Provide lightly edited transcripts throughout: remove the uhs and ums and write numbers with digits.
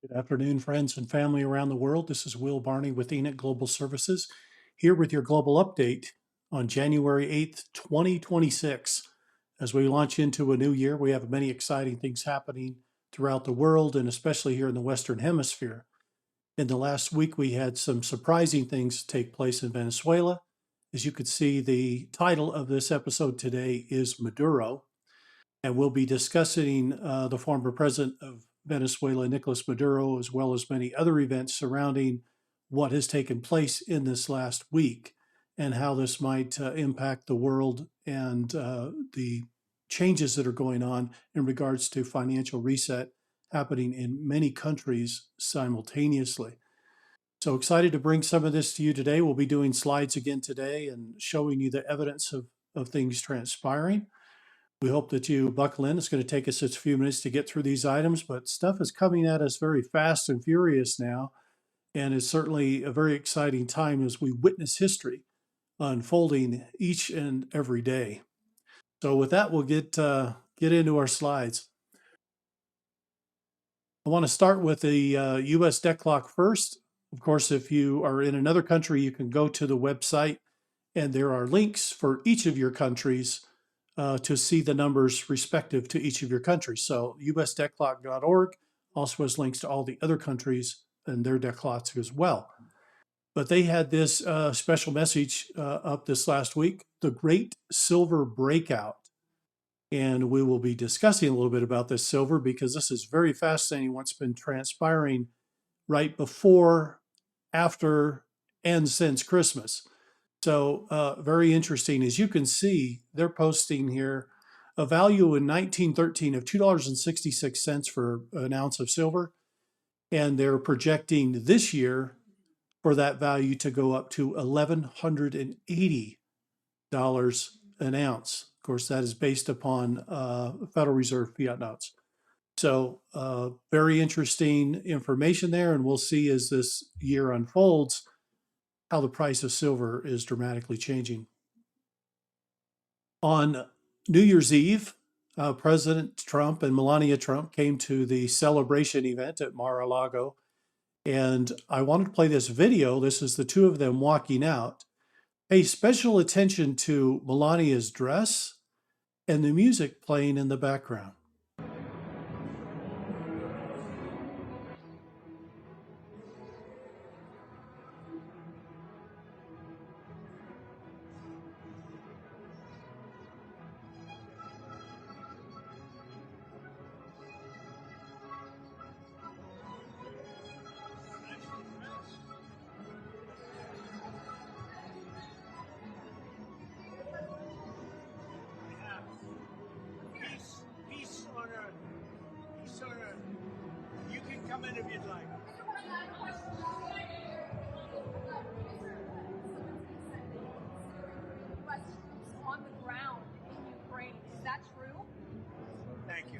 Good afternoon, friends and family around the world. This is Barney with Enoch Global Services, here with your global update on January 8th, 2026. As we launch into a new year, we have many exciting things happening throughout the world and especially here in the Western Hemisphere. In the last week, we had some surprising things take place in Venezuela. As you could see, the title of this episode today is Maduro, and we'll be discussing the former president of Venezuela, Nicolas Maduro, as well as many other events surrounding what has taken place in this last week and how this might impact the world and the changes that are going on in regards to financial reset happening in many countries simultaneously. So excited to bring some of this to you today. We'll be doing slides again today and showing you the evidence of things transpiring. We hope that you buckle in. It's going to take us a few minutes to get through these items, but stuff is coming at us very fast and furious now. And it's certainly a very exciting time as we witness history unfolding each and every day. So with that, we'll get into our slides. I want to start with the U.S. debt clock first. Of course, if you are in another country, you can go to the website, and there are links for each of your countries to see the numbers respective to each of your countries. So usdebtclock.org also has links to all the other countries and their debt clocks as well. But they had this special message up this last week, the Great Silver Breakout. And we will be discussing a little bit about this silver because this is very fascinating what's been transpiring right before, after, and since Christmas. So very interesting. As you can see, they're posting here a value in 1913 of $2.66 for an ounce of silver. And they're projecting this year for that value to go up to $1,180 an ounce. Of course, that is based upon Federal Reserve fiat notes. So very interesting information there. And we'll see as this year unfolds how the price of silver is dramatically changing. On New Year's Eve, President Trump and Melania Trump came to the celebration event at Mar-a-Lago. And I wanted to play this video. This is the two of them walking out. Pay special attention to Melania's dress and the music playing in the background. You can come in if you'd like. On the ground in Ukraine. Is that true? Thank you.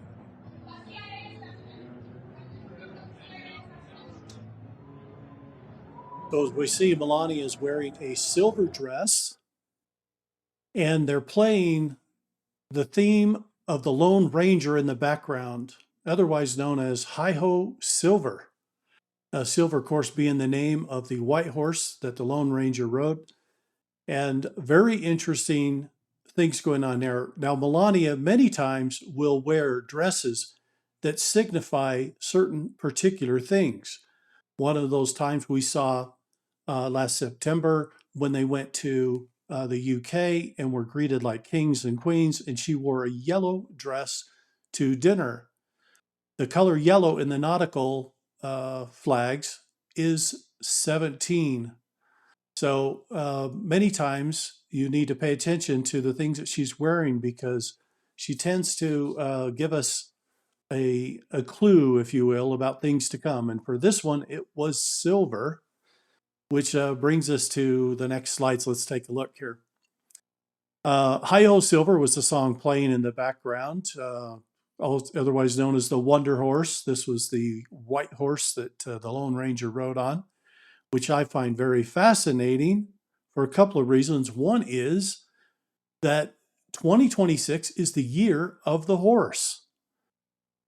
So as we see, Melania is wearing a silver dress, and they're playing the theme of the Lone Ranger in the background, otherwise known as Hi-Ho Silver. Silver, of course, being the name of the white horse that the Lone Ranger rode. And very interesting things going on there. Now, Melania many times will wear dresses that signify certain particular things. One of those times we saw last September when they went to the UK and were greeted like kings and queens, and she wore a yellow dress to dinner. The color yellow in the nautical flags is 17. So many times you need to pay attention to the things that she's wearing because she tends to give us a clue, if you will, about things to come. And for this one, it was silver, which brings us to the next slides. Let's take a look here. Hi-Ho Silver was the song playing in the background, otherwise known as the Wonder Horse. This was the white horse that the Lone Ranger rode on, which I find very fascinating for a couple of reasons. One is that 2026 is the year of the horse.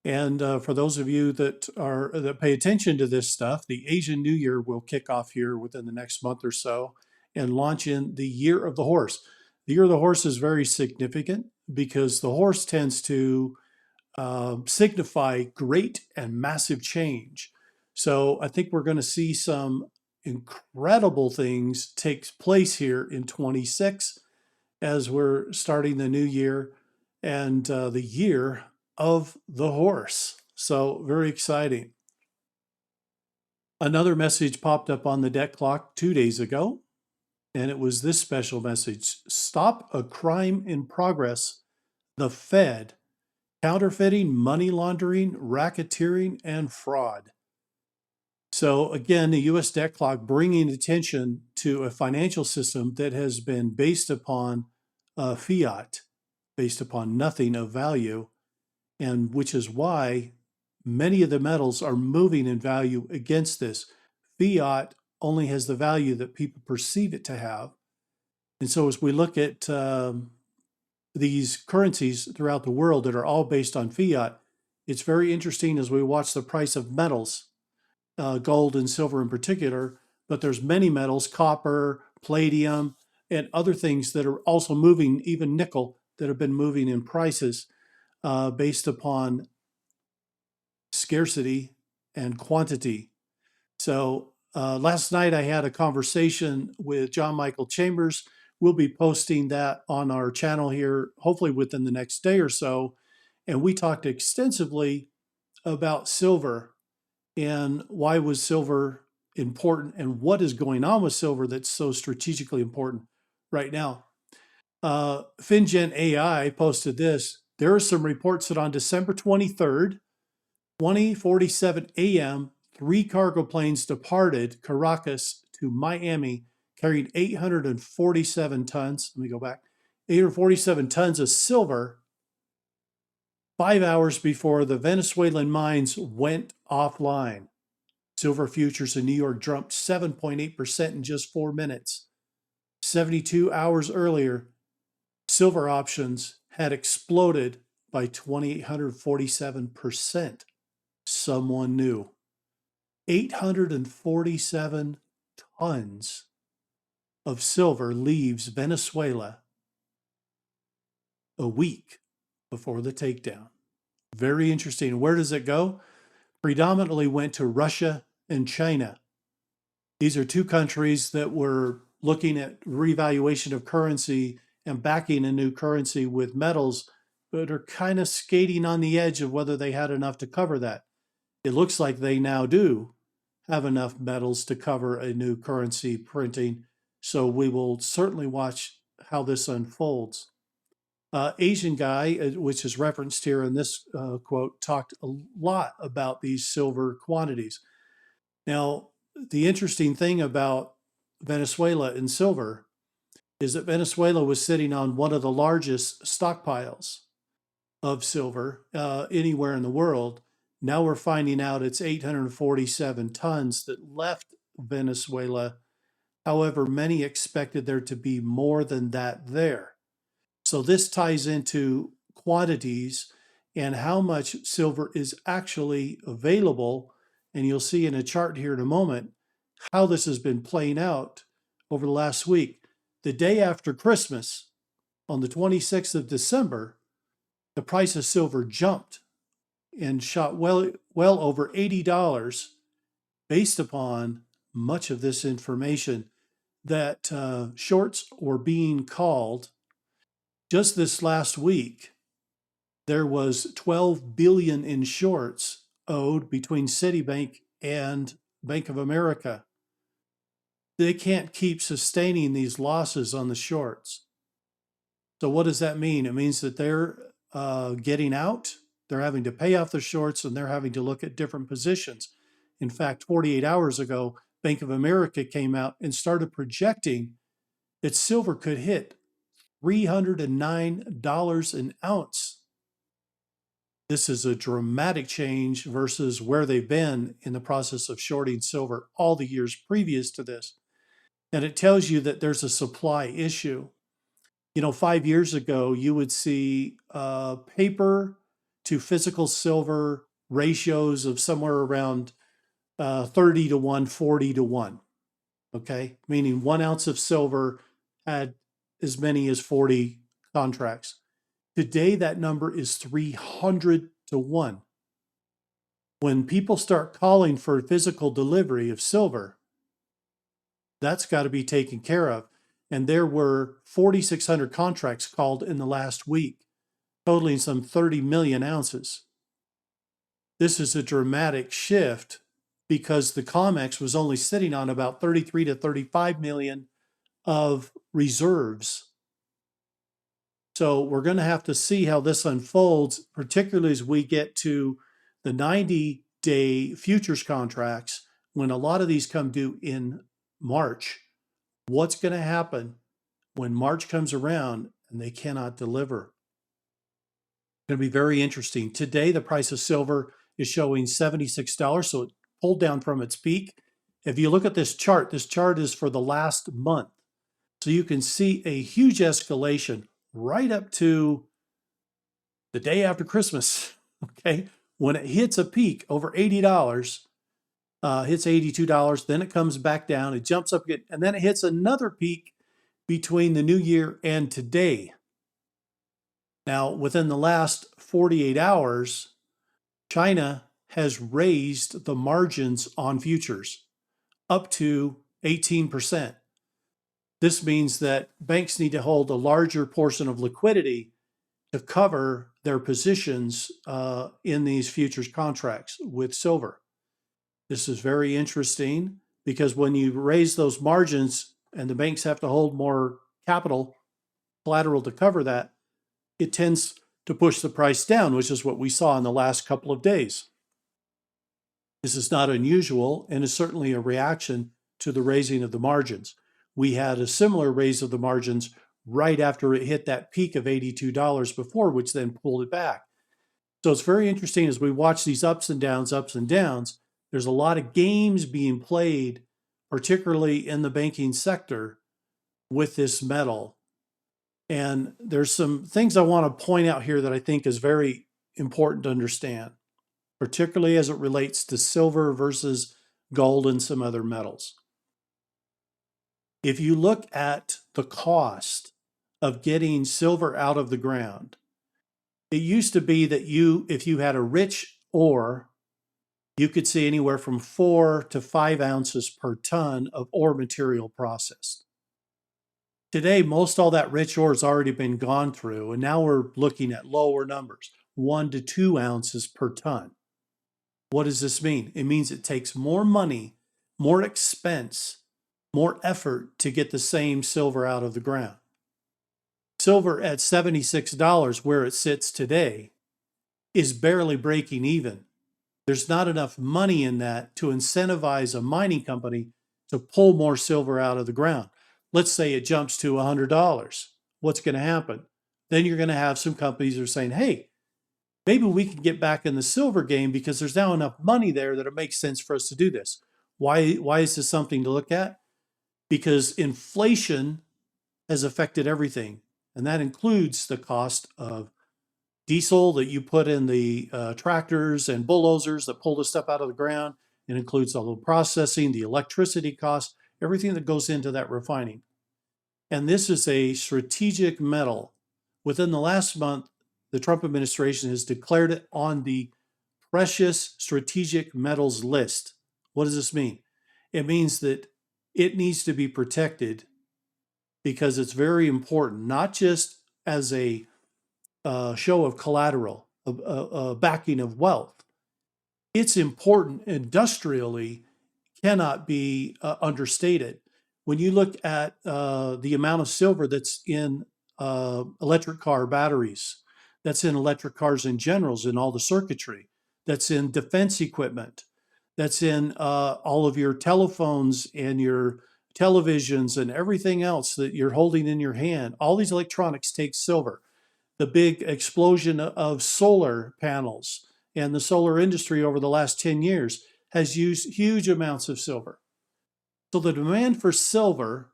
And for those of you that pay attention to this stuff, the Asian New Year will kick off here within the next month or so and launch in the Year of the Horse. The Year of the Horse is very significant because the horse tends to signify great and massive change. So I think we're going to see some incredible things take place here in 26 as we're starting the new year and the year of the horse. So very exciting. Another message popped up on the debt clock 2 days ago, and it was this special message: stop a crime in progress. The Fed, counterfeiting, money laundering, racketeering, and fraud. So again, the U.S. debt clock bringing attention to a financial system that has been based upon fiat, based upon nothing of value, and which is why many of the metals are moving in value against this. Fiat only has the value that people perceive it to have. And so as we look at these currencies throughout the world that are all based on fiat, it's very interesting as we watch the price of metals, gold and silver in particular, but there's many metals, copper, palladium, and other things that are also moving, even nickel, that have been moving in prices based upon scarcity and quantity. So last night I had a conversation with John Michael Chambers. We'll be posting that on our channel here, hopefully within the next day or so. And we talked extensively about silver and why was silver important and what is going on with silver that's so strategically important right now. FinGen AI posted this. There are some reports that on December 23rd, 20:47 a.m., 3 cargo planes departed Caracas to Miami carrying 847 tons. Let me go back. 847 tons of silver 5 hours before the Venezuelan mines went offline. Silver futures in New York jumped 7.8% in just 4 minutes. 72 hours earlier, silver options had exploded by 2,847%. Someone knew. 847 tons of silver leaves Venezuela a week before the takedown. Very interesting. Where does it go? Predominantly went to Russia and China. These are two countries that were looking at revaluation of currency and backing a new currency with metals, but are kind of skating on the edge of whether they had enough to cover that. It looks like they now do have enough metals to cover a new currency printing. So we will certainly watch how this unfolds. Asian guy, which is referenced here in this quote, talked a lot about these silver quantities. Now, the interesting thing about Venezuela and silver is that Venezuela was sitting on one of the largest stockpiles of silver anywhere in the world. Now we're finding out it's 847 tons that left Venezuela. However, many expected there to be more than that there. So this ties into quantities and how much silver is actually available. And you'll see in a chart here in a moment how this has been playing out over the last week. The day after Christmas, on the 26th of December, the price of silver jumped and shot well over $80 based upon much of this information that shorts were being called. Just this last week, there was 12 billion in shorts owed between Citibank and Bank of America. They can't keep sustaining these losses on the shorts. So what does that mean? It means that they're getting out, they're having to pay off their shorts, and they're having to look at different positions. In fact, 48 hours ago, Bank of America came out and started projecting that silver could hit $309 an ounce. This is a dramatic change versus where they've been in the process of shorting silver all the years previous to this. And it tells you that there's a supply issue. 5 years ago, you would see paper to physical silver ratios of somewhere around 30 to 1, 40 to 1. Okay, meaning 1 ounce of silver had as many as 40 contracts. Today, that number is 300 to 1. When people start calling for physical delivery of silver, that's got to be taken care of. And there were 4,600 contracts called in the last week, totaling some 30 million ounces. This is a dramatic shift because the COMEX was only sitting on about 33 to 35 million of reserves. So we're going to have to see how this unfolds, particularly as we get to the 90-day futures contracts, when a lot of these come due in March. What's going to happen when March comes around and they cannot deliver? It's going to be very interesting. Today, the price of silver is showing $76, so it pulled down from its peak. If you look at this chart is for the last month. So you can see a huge escalation right up to the day after Christmas, okay? When it hits a peak over $80, hits $82, then it comes back down, it jumps up again, and then it hits another peak between the new year and today. Now, within the last 48 hours, China has raised the margins on futures up to 18%. This means that banks need to hold a larger portion of liquidity to cover their positions in these futures contracts with silver. This is very interesting because when you raise those margins and the banks have to hold more capital, collateral to cover that, it tends to push the price down, which is what we saw in the last couple of days. This is not unusual and is certainly a reaction to the raising of the margins. We had a similar raise of the margins right after it hit that peak of $82 before, which then pulled it back. So it's very interesting as we watch these ups and downs. There's a lot of games being played, particularly in the banking sector, with this metal. And there's some things I want to point out here that I think is very important to understand, particularly as it relates to silver versus gold and some other metals. If you look at the cost of getting silver out of the ground, it used to be that if you had a rich ore, you could see anywhere from 4 to 5 ounces per ton of ore material processed. Today, most all that rich ore has already been gone through, and now we're looking at lower numbers, 1 to 2 ounces per ton. What does this mean? It means it takes more money, more expense, more effort to get the same silver out of the ground. Silver at $76, where it sits today, is barely breaking even. There's not enough money in that to incentivize a mining company to pull more silver out of the ground. Let's say it jumps to $100. What's going to happen? Then you're going to have some companies that are saying, hey, maybe we can get back in the silver game because there's now enough money there that it makes sense for us to do this. Why is this something to look at? Because inflation has affected everything, and that includes the cost of diesel that you put in the tractors and bulldozers that pull the stuff out of the ground. It includes all the processing, the electricity costs, everything that goes into that refining. And this is a strategic metal. Within the last month, the Trump administration has declared it on the precious strategic metals list. What does this mean? It means that it needs to be protected because it's very important, not just as a show of collateral, a backing of wealth. It's important industrially, cannot be understated. When you look at the amount of silver that's in electric car batteries, that's in electric cars in general, in all the circuitry, that's in defense equipment, that's in all of your telephones and your televisions and everything else that you're holding in your hand, all these electronics take silver. The big explosion of solar panels and the solar industry over the last 10 years has used huge amounts of silver. So the demand for silver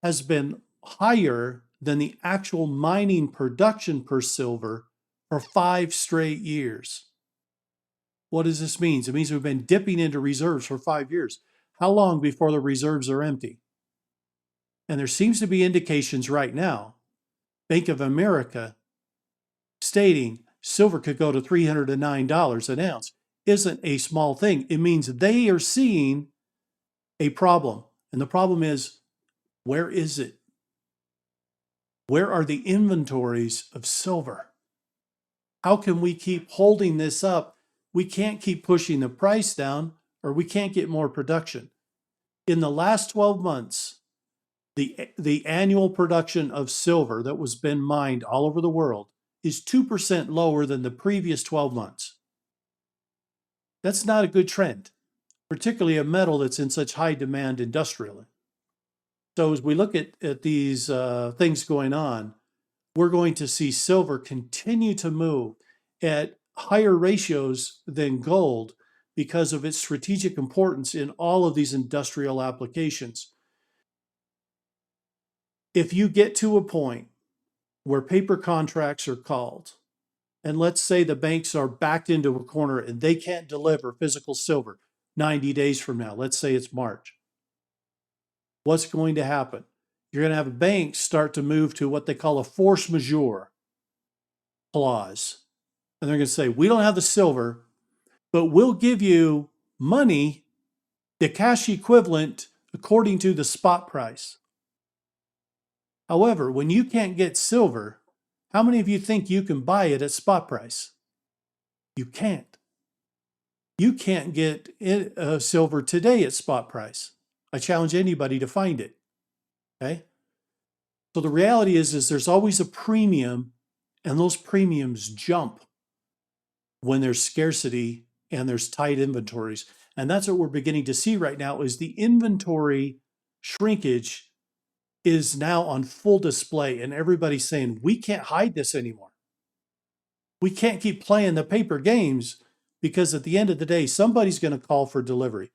has been higher than the actual mining production per silver for 5 straight years. What does this mean? It means we've been dipping into reserves for 5 years. How long before the reserves are empty? And there seems to be indications right now, Bank of America stating silver could go to $309 an ounce isn't a small thing. It means they are seeing a problem. And the problem is, where is it? Where are the inventories of silver? How can we keep holding this up? We can't keep pushing the price down, or we can't get more production. In the last 12 months, the annual production of silver that was been mined all over the world is 2% lower than the previous 12 months. That's not a good trend, particularly a metal that's in such high demand industrially. So as we look at these things going on, we're going to see silver continue to move at higher ratios than gold because of its strategic importance in all of these industrial applications. If you get to a point where paper contracts are called, and let's say the banks are backed into a corner and they can't deliver physical silver 90 days from now, let's say it's March, what's going to happen? You're going to have banks start to move to what they call a force majeure clause. And they're going to say, we don't have the silver, but we'll give you money, the cash equivalent, according to the spot price. However, when you can't get silver, how many of you think you can buy it at spot price? You can't. You can't get silver today at spot price. I challenge anybody to find it. Okay? So the reality is there's always a premium, and those premiums jump when there's scarcity and there's tight inventories. And that's what we're beginning to see right now is the inventory shrinkage is now on full display, and everybody's saying, we can't hide this anymore. We can't keep playing the paper games because at the end of the day, somebody's going to call for delivery.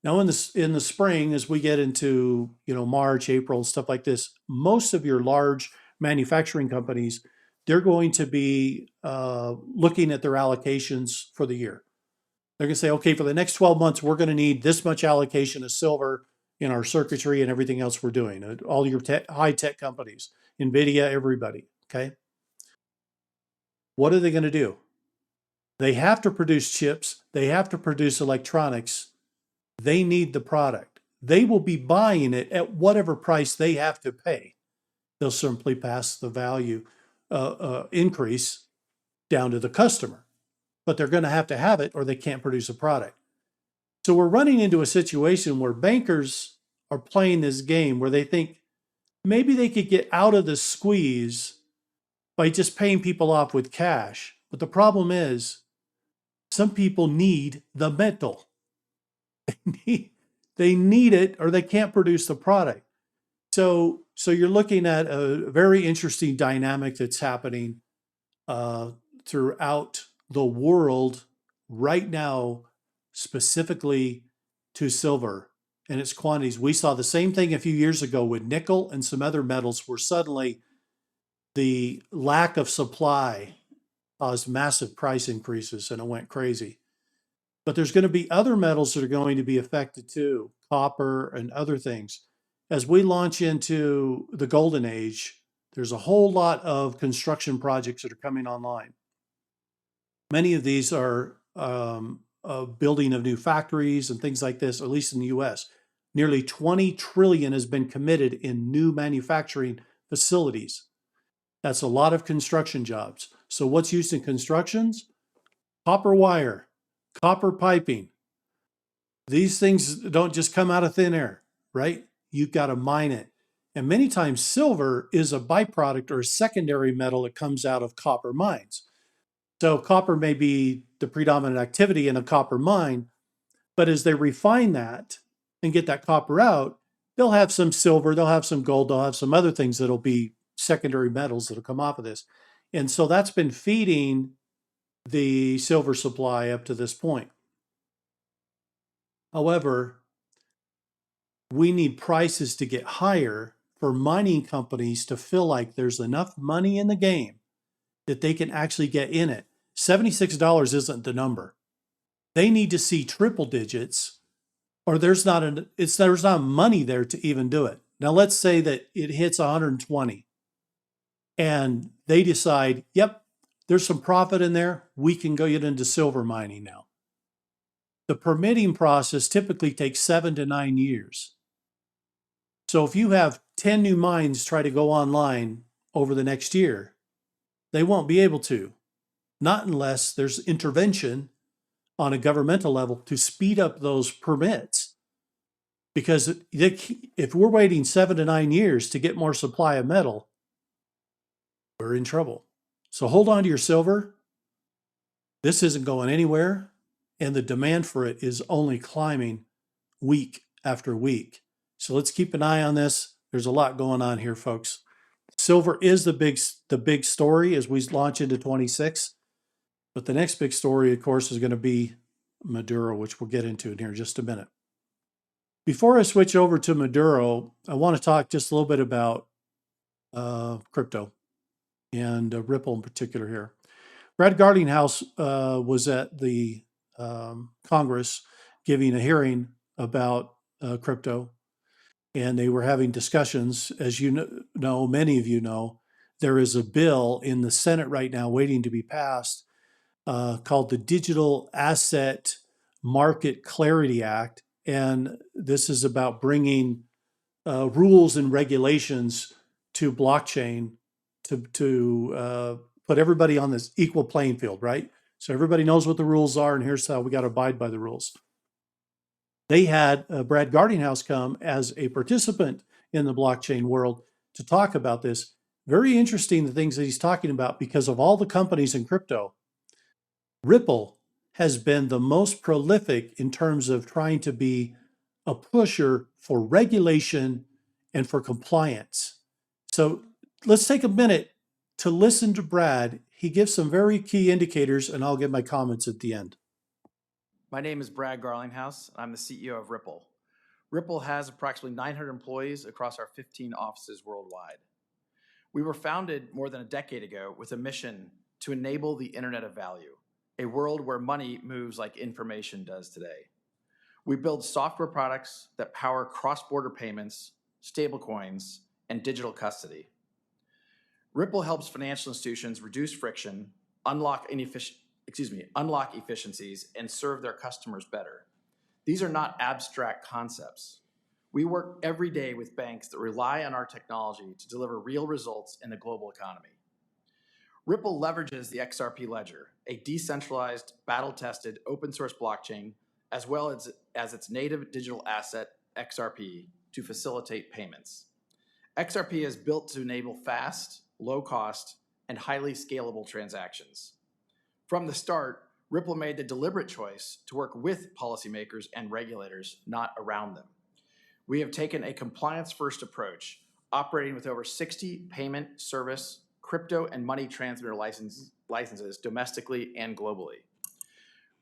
Now, in the spring, as we get into March, April, stuff like this, most of your large manufacturing companies, they're going to be looking at their allocations for the year. They're going to say, okay, for the next 12 months, we're going to need this much allocation of silver in our circuitry and everything else we're doing. All your high-tech companies, NVIDIA, everybody, okay? What are they going to do? They have to produce chips. They have to produce electronics. They need the product. They will be buying it at whatever price they have to pay. They'll simply pass the value increase down to the customer. But they're going to have it or they can't produce a product. So we're running into a situation where bankers are playing this game where they think maybe they could get out of the squeeze by just paying people off with cash. But the problem is some people need the metal. They need it or they can't produce the product. So you're looking at a very interesting dynamic that's happening throughout the world right now, specifically to silver and its quantities. We saw the same thing a few years ago with nickel and some other metals where suddenly the lack of supply caused massive price increases and it went crazy. But there's going to be other metals that are going to be affected too, copper and other things. As we launch into the golden age, there's a whole lot of construction projects that are coming online. Many of these are building of new factories and things like this, at least in the US. Nearly 20 trillion has been committed in new manufacturing facilities. That's a lot of construction jobs. So what's used in constructions? Copper wire, copper piping. These things don't just come out of thin air, right? You've got to mine it. And many times silver is a byproduct or a secondary metal that comes out of copper mines. So copper may be the predominant activity in a copper mine, but as they refine that and get that copper out, they'll have some silver, they'll have some gold, they'll have some other things that'll be secondary metals that'll come off of this. And so that's been feeding the silver supply up to this point. However, we need prices to get higher for mining companies to feel like there's enough money in the game that they can actually get in it. $76 isn't the number. They need to see triple digits, or there's not money there to even do it. Now let's say that it hits 120 and they decide, yep, there's some profit in there. We can go get into silver mining now. The permitting process typically takes 7 to 9 years. So if you have 10 new mines try to go online over the next year, they won't be able to, not unless there's intervention on a governmental level to speed up those permits. Because if we're waiting 7 to 9 years to get more supply of metal, we're in trouble. So hold on to your silver. This isn't going anywhere. And the demand for it is only climbing week after week. So let's keep an eye on this. There's a lot going on here, folks. Silver is the big story as we launch into 26. But the next big story, of course, is going to be Maduro, which we'll get into in here in just a minute. Before I switch over to Maduro, I want to talk just a little bit about crypto and Ripple in particular here. Brad Garlinghouse was at the Congress giving a hearing about crypto, and they were having discussions. As you know, many of you know, there is a bill in the Senate right now waiting to be passed called the Digital Asset Market Clarity Act. And this is about bringing rules and regulations to blockchain to put everybody on this equal playing field, right? So everybody knows what the rules are, and here's how we got to abide by the rules. They had Brad Garlinghouse come as a participant in the blockchain world to talk about this. Very interesting, the things that he's talking about, because of all the companies in crypto, Ripple has been the most prolific in terms of trying to be a pusher for regulation and for compliance. So let's take a minute to listen to Brad. He gives some very key indicators, and I'll give my comments at the end. My name is Brad Garlinghouse. I'm the CEO of Ripple. Ripple has approximately 900 employees across our 15 offices worldwide. We were founded more than a decade ago with a mission to enable the Internet of Value, a world where money moves like information does today. We build software products that power cross-border payments, stablecoins, and digital custody. Ripple helps financial institutions reduce friction, unlock efficiencies, and serve their customers better. These are not abstract concepts. We work every day with banks that rely on our technology to deliver real results in the global economy. Ripple leverages the XRP ledger, a decentralized, battle-tested, open-source blockchain, as well as its native digital asset, XRP, to facilitate payments. XRP is built to enable fast, low-cost, and highly scalable transactions. From the start, Ripple made the deliberate choice to work with policymakers and regulators, not around them. We have taken a compliance-first approach, operating with over 60 payment, service, crypto, and money transmitter licenses domestically and globally.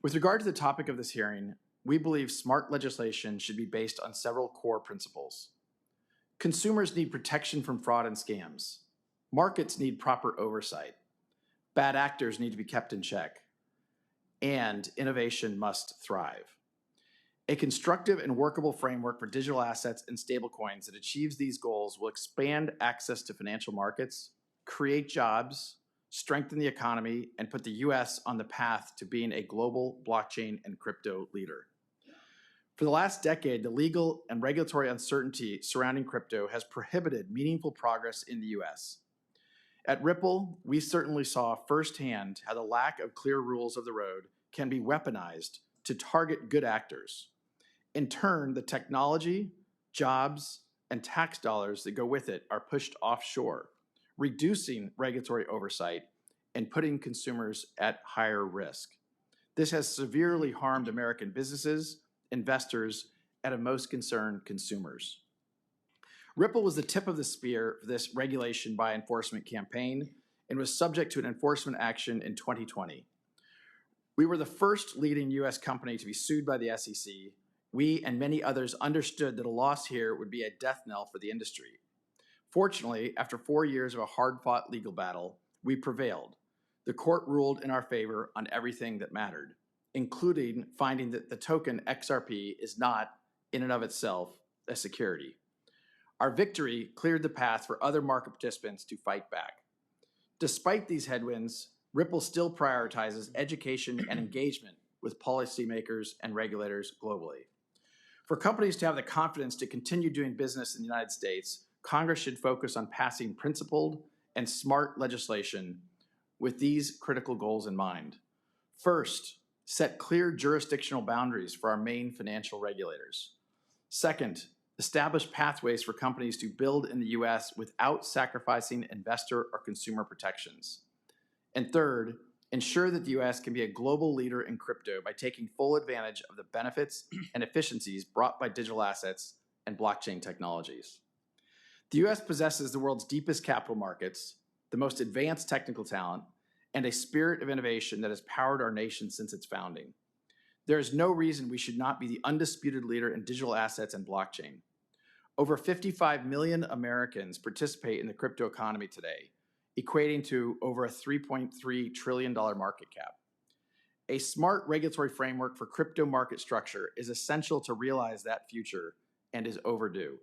With regard to the topic of this hearing, we believe smart legislation should be based on several core principles. Consumers need protection from fraud and scams. Markets need proper oversight. Bad actors need to be kept in check. And innovation must thrive. A constructive and workable framework for digital assets and stablecoins that achieves these goals will expand access to financial markets, create jobs, strengthen the economy, and put the U.S. on the path to being a global blockchain and crypto leader. For the last decade, the legal and regulatory uncertainty surrounding crypto has prohibited meaningful progress in the U.S. At Ripple, we certainly saw firsthand how the lack of clear rules of the road can be weaponized to target good actors. In turn, the technology, jobs, and tax dollars that go with it are pushed offshore, reducing regulatory oversight and putting consumers at higher risk. This has severely harmed American businesses, investors, and of most concerned, consumers. Ripple was the tip of the spear for this regulation by enforcement campaign and was subject to an enforcement action in 2020. We were the first leading U.S. company to be sued by the SEC. We and many others understood that a loss here would be a death knell for the industry. Fortunately, after 4 years of a hard-fought legal battle, we prevailed. The court ruled in our favor on everything that mattered. including finding that the token XRP is not, in and of itself, a security. Our victory cleared the path for other market participants to fight back. Despite these headwinds, Ripple still prioritizes education and engagement with policymakers and regulators globally. For companies to have the confidence to continue doing business in the United States, Congress should focus on passing principled and smart legislation with these critical goals in mind. First, set clear jurisdictional boundaries for our main financial regulators. Second, establish pathways for companies to build in the US without sacrificing investor or consumer protections. And third, ensure that the US can be a global leader in crypto by taking full advantage of the benefits and efficiencies brought by digital assets and blockchain technologies. The US possesses the world's deepest capital markets, the most advanced technical talent, and a spirit of innovation that has powered our nation since its founding. There is no reason we should not be the undisputed leader in digital assets and blockchain. Over 55 million Americans participate in the crypto economy today, equating to over a $3.3 trillion market cap. A smart regulatory framework for crypto market structure is essential to realize that future and is overdue.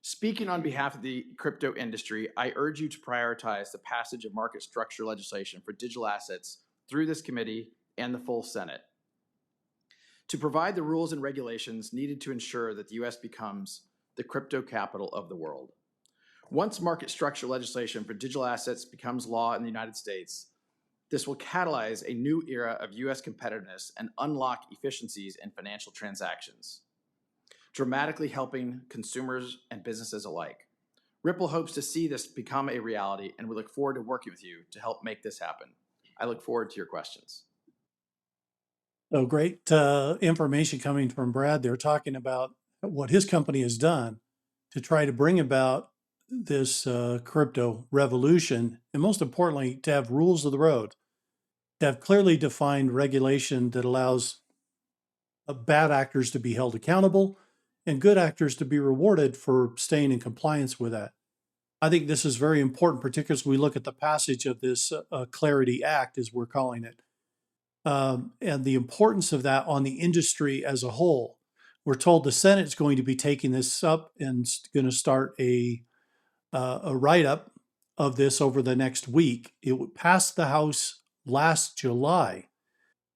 Speaking on behalf of the crypto industry, I urge you to prioritize the passage of market structure legislation for digital assets through this committee and the full Senate, to provide the rules and regulations needed to ensure that the U.S. becomes the crypto capital of the world. Once market structure legislation for digital assets becomes law in the United States, this will catalyze a new era of U.S. competitiveness and unlock efficiencies in financial transactions, dramatically helping consumers and businesses alike. Ripple hopes to see this become a reality, and we look forward to working with you to help make this happen. I look forward to your questions. So great information coming from Brad there, talking about what his company has done to try to bring about this crypto revolution, and most importantly, to have rules of the road, to have clearly defined regulation that allows bad actors to be held accountable and good actors to be rewarded for staying in compliance with that. I think this is very important, particularly as we look at the passage of this Clarity Act, as we're calling it, and the importance of that on the industry as a whole. We're told the Senate is going to be taking this up and going to start a write-up of this over the next week. It passed the House last July,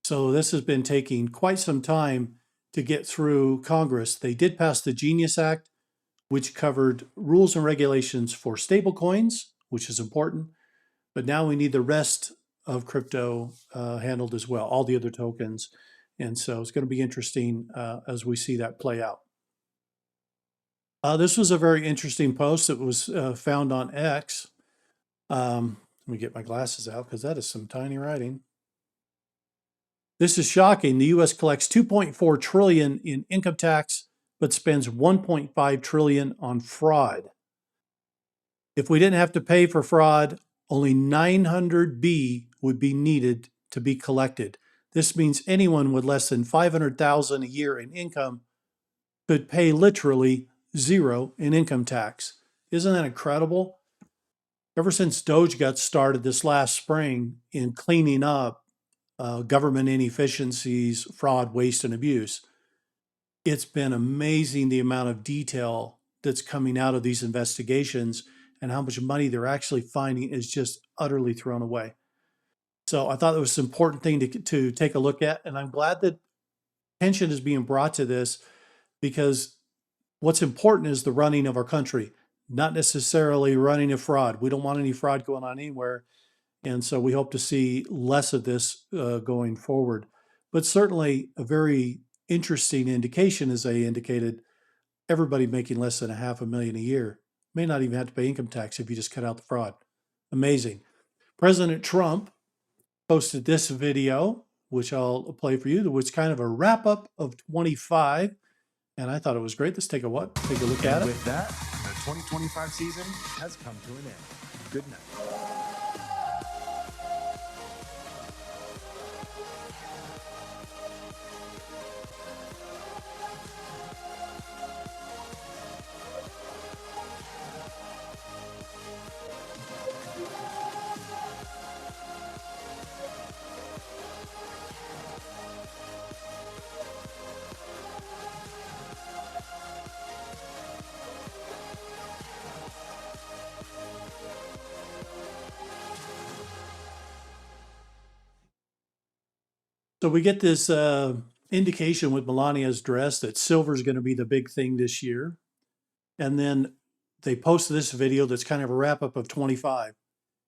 so this has been taking quite some time to get through Congress. They did pass the Genius Act, which covered rules and regulations for stablecoins, which is important. But now we need the rest of crypto handled as well, all the other tokens. And so it's going to be interesting as we see that play out. This was a very interesting post that was found on X. Let me get my glasses out because that is some tiny writing. This is shocking. The U.S. collects $2.4 trillion in income tax, but spends $1.5 trillion on fraud. If we didn't have to pay for fraud, only 900 B would be needed to be collected. This means anyone with less than $500,000 a year in income could pay literally zero in income tax. Isn't that incredible? Ever since Doge got started this last spring in cleaning up government inefficiencies, fraud, waste, and abuse, it's been amazing the amount of detail that's coming out of these investigations, and how much money they're actually finding is just utterly thrown away. So I thought it was an important thing to take a look at, and I'm glad that attention is being brought to this, because what's important is the running of our country, not necessarily running a fraud. We don't want any fraud going on anywhere. And so we hope to see less of this going forward. But certainly a very interesting indication, as I indicated, everybody making less than $500,000 a year may not even have to pay income tax if you just cut out the fraud. Amazing. President Trump posted this video, which I'll play for you, which is kind of a wrap up of 25. And I thought it was great. Let's take a look at it. With that, the 2025 season has come to an end. Good night. So we get this indication with Melania's dress that silver is going to be the big thing this year. And then they posted this video that's kind of a wrap up of 25.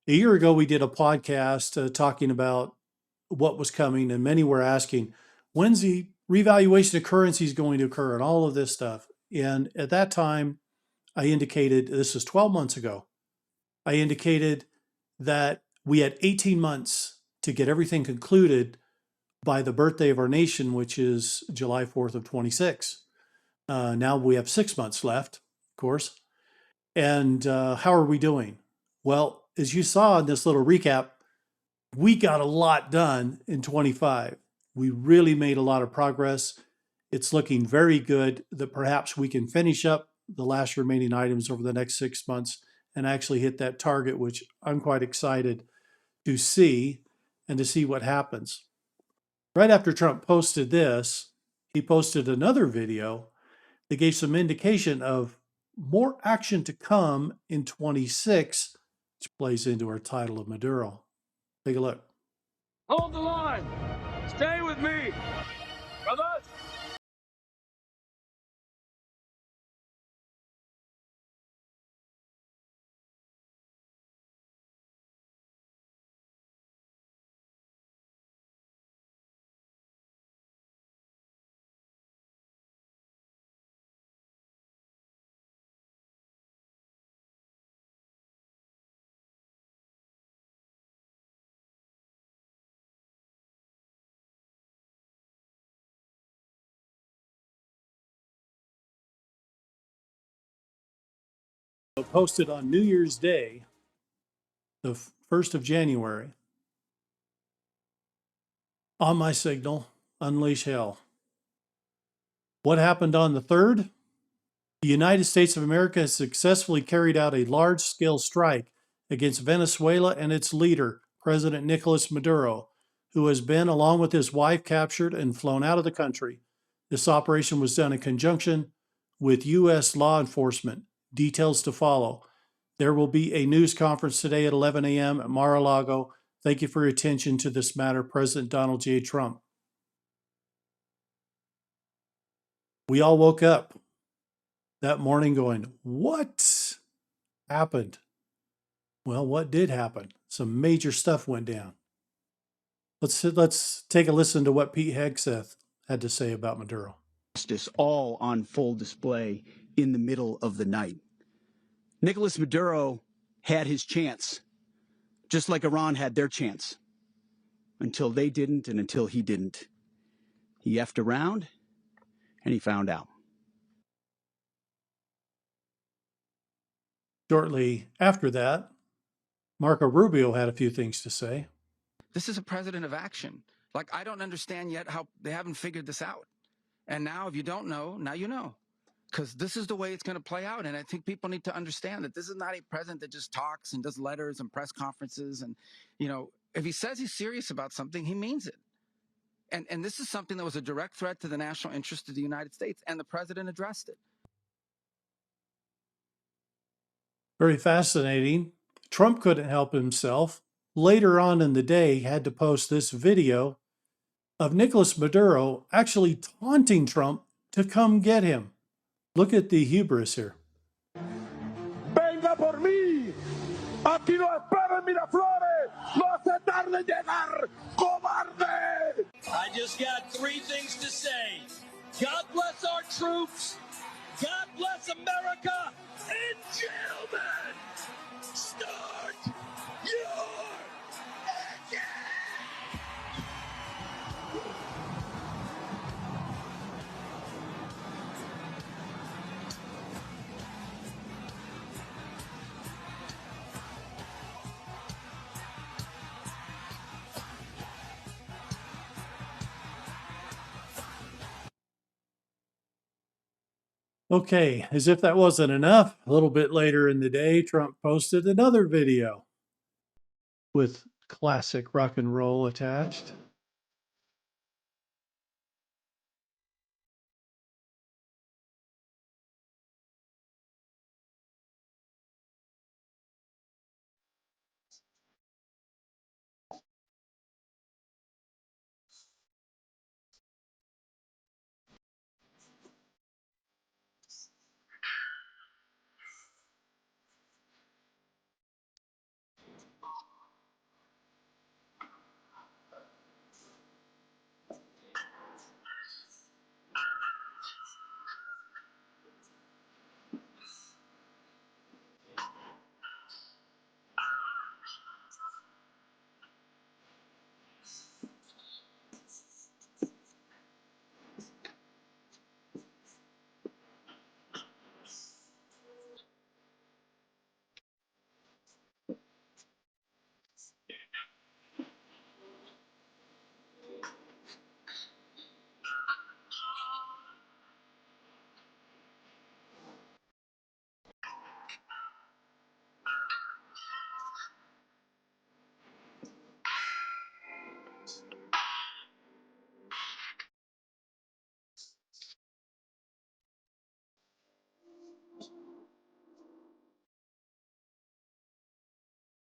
A year ago, we did a podcast talking about what was coming, and many were asking, when's the revaluation of currencies going to occur and all of this stuff. And at that time, I indicated, this was 12 months ago, I indicated that we had 18 months to get everything concluded by the birthday of our nation, which is July 4th of 26. Now we have 6 months left, of course. And how are we doing? Well, as you saw in this little recap, we got a lot done in 25. We really made a lot of progress. It's looking very good that perhaps we can finish up the last remaining items over the next 6 months and actually hit that target, which I'm quite excited to see and to see what happens. Right after Trump posted this, he posted another video that gave some indication of more action to come in 26, which plays into our title of Maduro. Take a look. Hold the line. Stay with me. Brothers. Posted on New Year's Day, the 1st of January, on my signal, unleash hell. What happened on the 3rd? The United States of America has successfully carried out a large-scale strike against Venezuela and its leader, President Nicolas Maduro, who has been, along with his wife, captured and flown out of the country. This operation was done in conjunction with U.S. law enforcement. Details to follow. There will be a news conference today at 11 a.m. at Mar-a-Lago. Thank you for your attention to this matter, President Donald J. Trump. We all woke up that morning going, what happened? Well, what did happen? Some major stuff went down. Let's take a listen to what Pete Hegseth had to say about Maduro. Justice all on full display in the middle of the night. Nicolas Maduro had his chance, just like Iran had their chance, until they didn't and until he didn't. He effed around and he found out. Shortly after that, Marco Rubio had a few things to say. This is a president of action. Like, I don't understand yet how they haven't figured this out. And now, if you don't know, now you know. Because this is the way it's going to play out. And I think people need to understand that this is not a president that just talks and does letters and press conferences. And, you know, if he says he's serious about something, he means it. And this is something that was a direct threat to the national interest of the United States. And the president addressed it. Very fascinating. Trump couldn't help himself. Later on in the day, he had to post this video of Nicolas Maduro actually taunting Trump to come get him. Look at the hubris here. Venga por mí. Aquí no esperen Miraflores. No hace tarde llegar, cobarde. I just got 3 things to say. God bless our troops. God bless America. And gentlemen, start your engine. Okay, as if that wasn't enough, a little bit later in the day, Trump posted another video with classic rock and roll attached.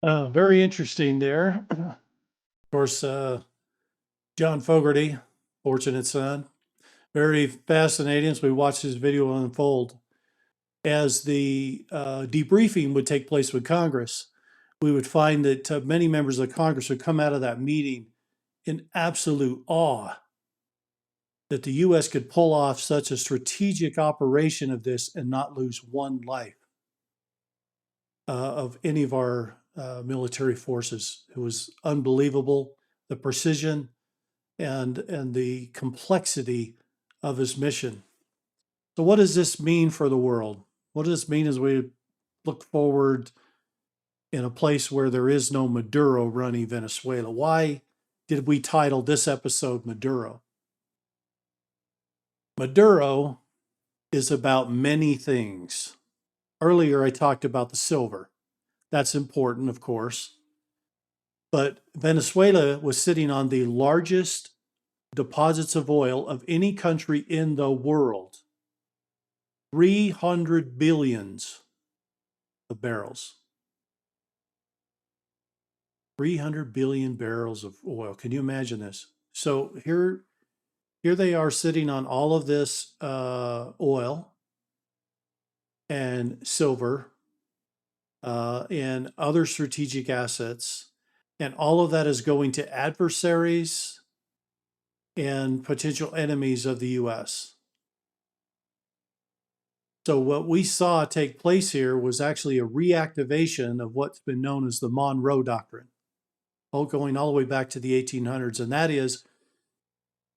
Very interesting there. Of course, John Fogerty, fortunate son, very fascinating as we watch this video unfold. As the debriefing would take place with Congress, we would find that many members of Congress would come out of that meeting in absolute awe that the U.S. could pull off such a strategic operation of this and not lose one life of any of our military forces. It was unbelievable, the precision and the complexity of his mission. So what does this mean for the world? What does this mean as we look forward in a place where there is no Maduro running Venezuela? Why did we title this episode Maduro? Maduro is about many things. Earlier, I talked about the silver. That's important, of course. But Venezuela was sitting on the largest deposits of oil of any country in the world. 300 billions of barrels. 300 billion barrels of oil. Can you imagine this? So here they are sitting on all of this oil and silver and other strategic assets. And all of that is going to adversaries and potential enemies of the U.S. So what we saw take place here was actually a reactivation of what's been known as the Monroe Doctrine, going all the way back to the 1800s. And that is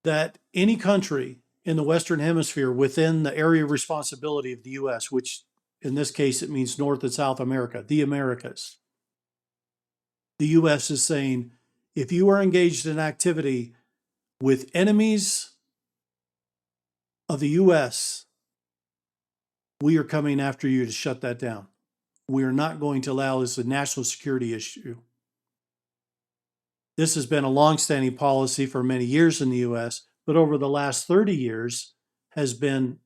that any country in the Western Hemisphere within the area of responsibility of the U.S., which in this case it means North and South America, the Americas, the U.S. is saying, if you are engaged in activity with enemies of the U.S., we are coming after you to shut that down. We are not going to allow this a national security issue. This has been a longstanding policy for many years in the U.S., but over the last 30 years has been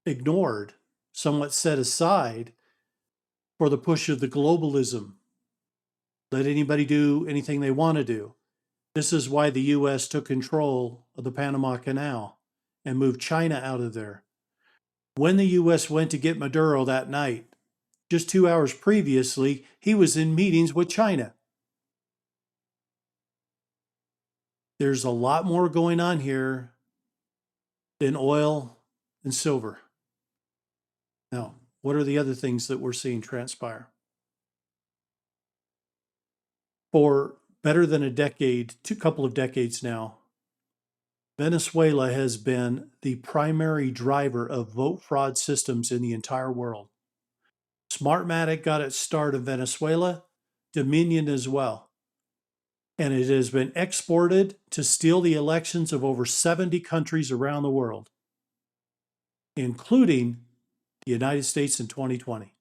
ignored, somewhat set aside for the push of the globalism. Let anybody do anything they want to do. This is why the U.S. took control of the Panama Canal and moved China out of there. When the U.S. went to get Maduro that night, just 2 hours previously, he was in meetings with China. There's a lot more going on here than oil and silver. Now, what are the other things that we're seeing transpire? For better than a decade, couple of decades now, Venezuela has been the primary driver of vote fraud systems in the entire world. Smartmatic got its start in Venezuela, Dominion as well. And it has been exported to steal the elections of over 70 countries around the world, including the United States in 2020.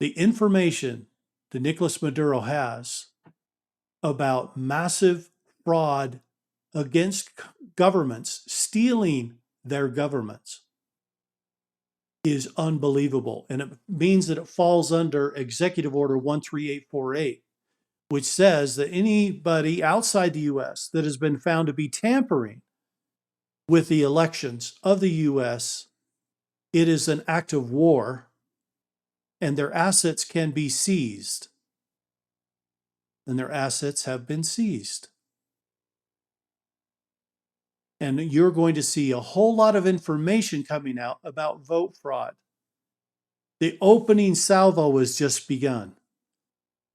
The information that Nicolas Maduro has about massive fraud against governments, stealing their governments, is unbelievable. And it means that it falls under Executive Order 13848, which says that anybody outside the U.S. that has been found to be tampering with the elections of the U.S., it is an act of war, and their assets can be seized. And their assets have been seized. And you're going to see a whole lot of information coming out about vote fraud. The opening salvo has just begun.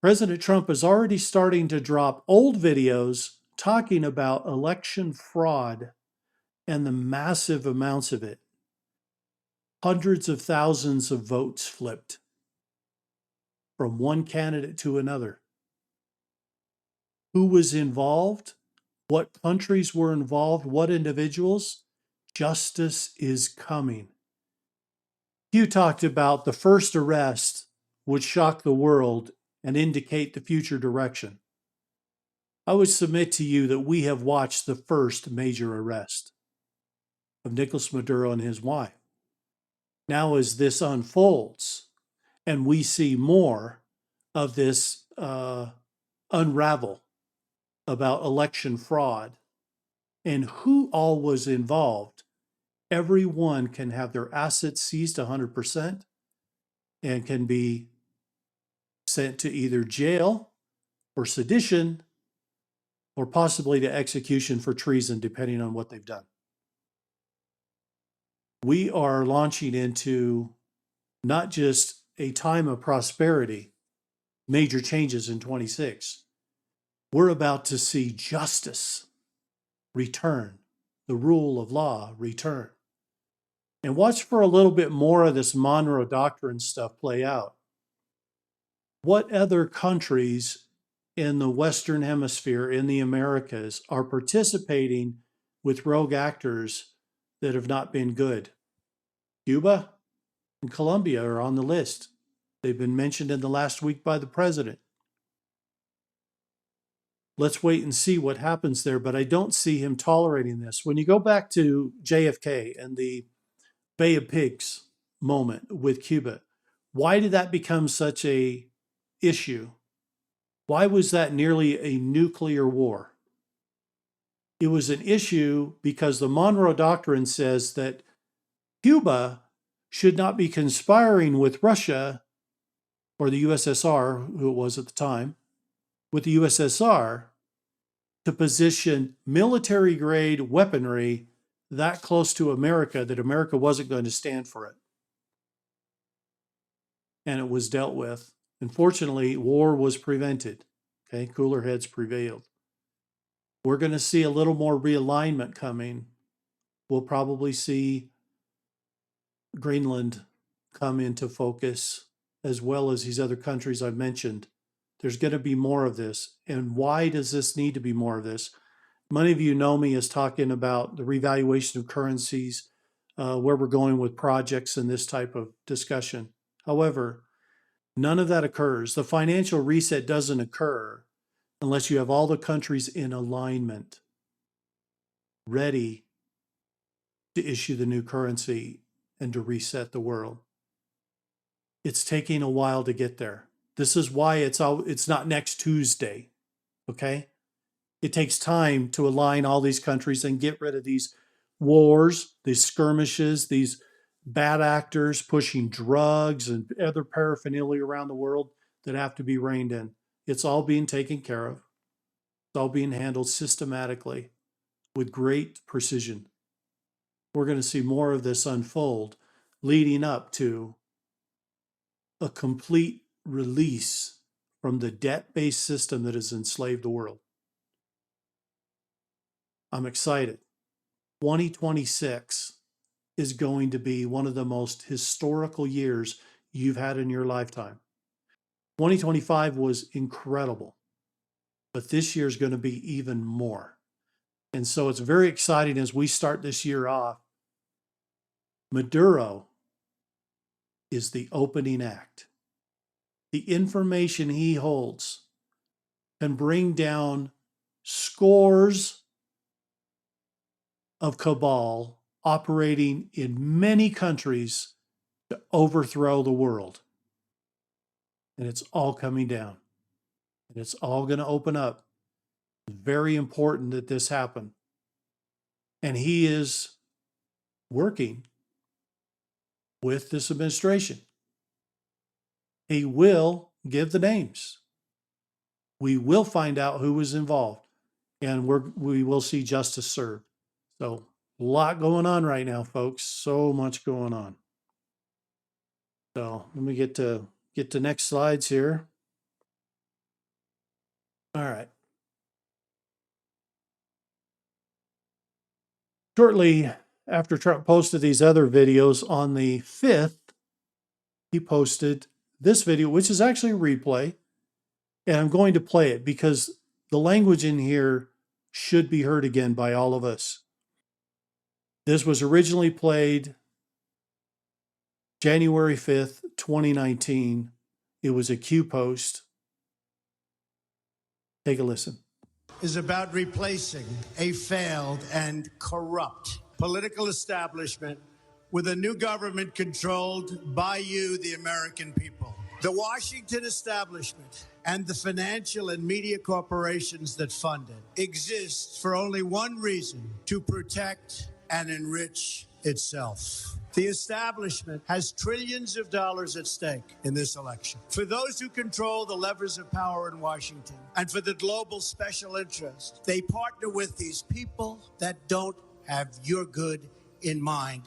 President Trump is already starting to drop old videos talking about election fraud and the massive amounts of it. Hundreds of thousands of votes flipped from one candidate to another. Who was involved? What countries were involved? What individuals? Justice is coming. You talked about the first arrest would shock the world and indicate the future direction. I would submit to you that we have watched the first major arrest of Nicolas Maduro and his wife. Now, as this unfolds, and we see more of this unravel about election fraud and who all was involved, everyone can have their assets seized 100% and can be sent to either jail or sedition or possibly to execution for treason, depending on what they've done. We are launching into not just a time of prosperity, major changes in 26. We're about to see justice return, the rule of law return. And watch for a little bit more of this Monroe Doctrine stuff play out. What other countries in the Western Hemisphere, in the Americas, are participating with rogue actors that have not been good? Cuba and Colombia are on the list. They've been mentioned in the last week by the president. Let's wait and see what happens there, but I don't see him tolerating this. When you go back to JFK and the Bay of Pigs moment with Cuba, why did that become such a issue? Why was that nearly a nuclear war? It was an issue because the Monroe Doctrine says that Cuba should not be conspiring with Russia or the USSR, who it was at the time, with the USSR to position military-grade weaponry that close to America that America wasn't going to stand for it. And it was dealt with. Unfortunately, war was prevented. Okay, cooler heads prevailed. We're going to see a little more realignment coming. We'll probably see Greenland come into focus, as well as these other countries I've mentioned. There's going to be more of this. And why does this need to be more of this? Many of you know me as talking about the revaluation of currencies, where we're going with projects and this type of discussion. However, none of that occurs. The financial reset doesn't occur unless you have all the countries in alignment, ready to issue the new currency and to reset the world. It's taking a while to get there. This is why it's not next Tuesday, okay? It takes time to align all these countries and get rid of these wars, these skirmishes, these bad actors pushing drugs and other paraphernalia around the world that have to be reined in. It's all being taken care of. It's all being handled systematically with great precision. We're going to see more of this unfold leading up to a complete release from the debt-based system that has enslaved the world. I'm excited. 2026 is going to be one of the most historical years you've had in your lifetime. 2025 was incredible, but this year is going to be even more. And so it's very exciting as we start this year off. Maduro is the opening act. The information he holds can bring down scores of cabal operating in many countries to overthrow the world. And it's all coming down. And it's all going to open up. It's very important that this happen. And he is working with this administration. He will give the names. We will find out who was involved. And we will see justice served. So a lot going on right now, folks. So much going on. So let me get to next slides here. All right. Shortly after Trump posted these other videos on the 5th, he posted this video, which is actually a replay. And I'm going to play it because the language in here should be heard again by all of us. This was originally played January 5th, 2019. It was a Q post. Take a listen. Is about replacing a failed and corrupt political establishment with a new government controlled by you, the American people. The Washington establishment and the financial and media corporations that fund it exist for only one reason: to protect and enrich itself. The establishment has trillions of dollars at stake in this election. For those who control the levers of power in Washington and for the global special interest, they partner with these people that don't have your good in mind.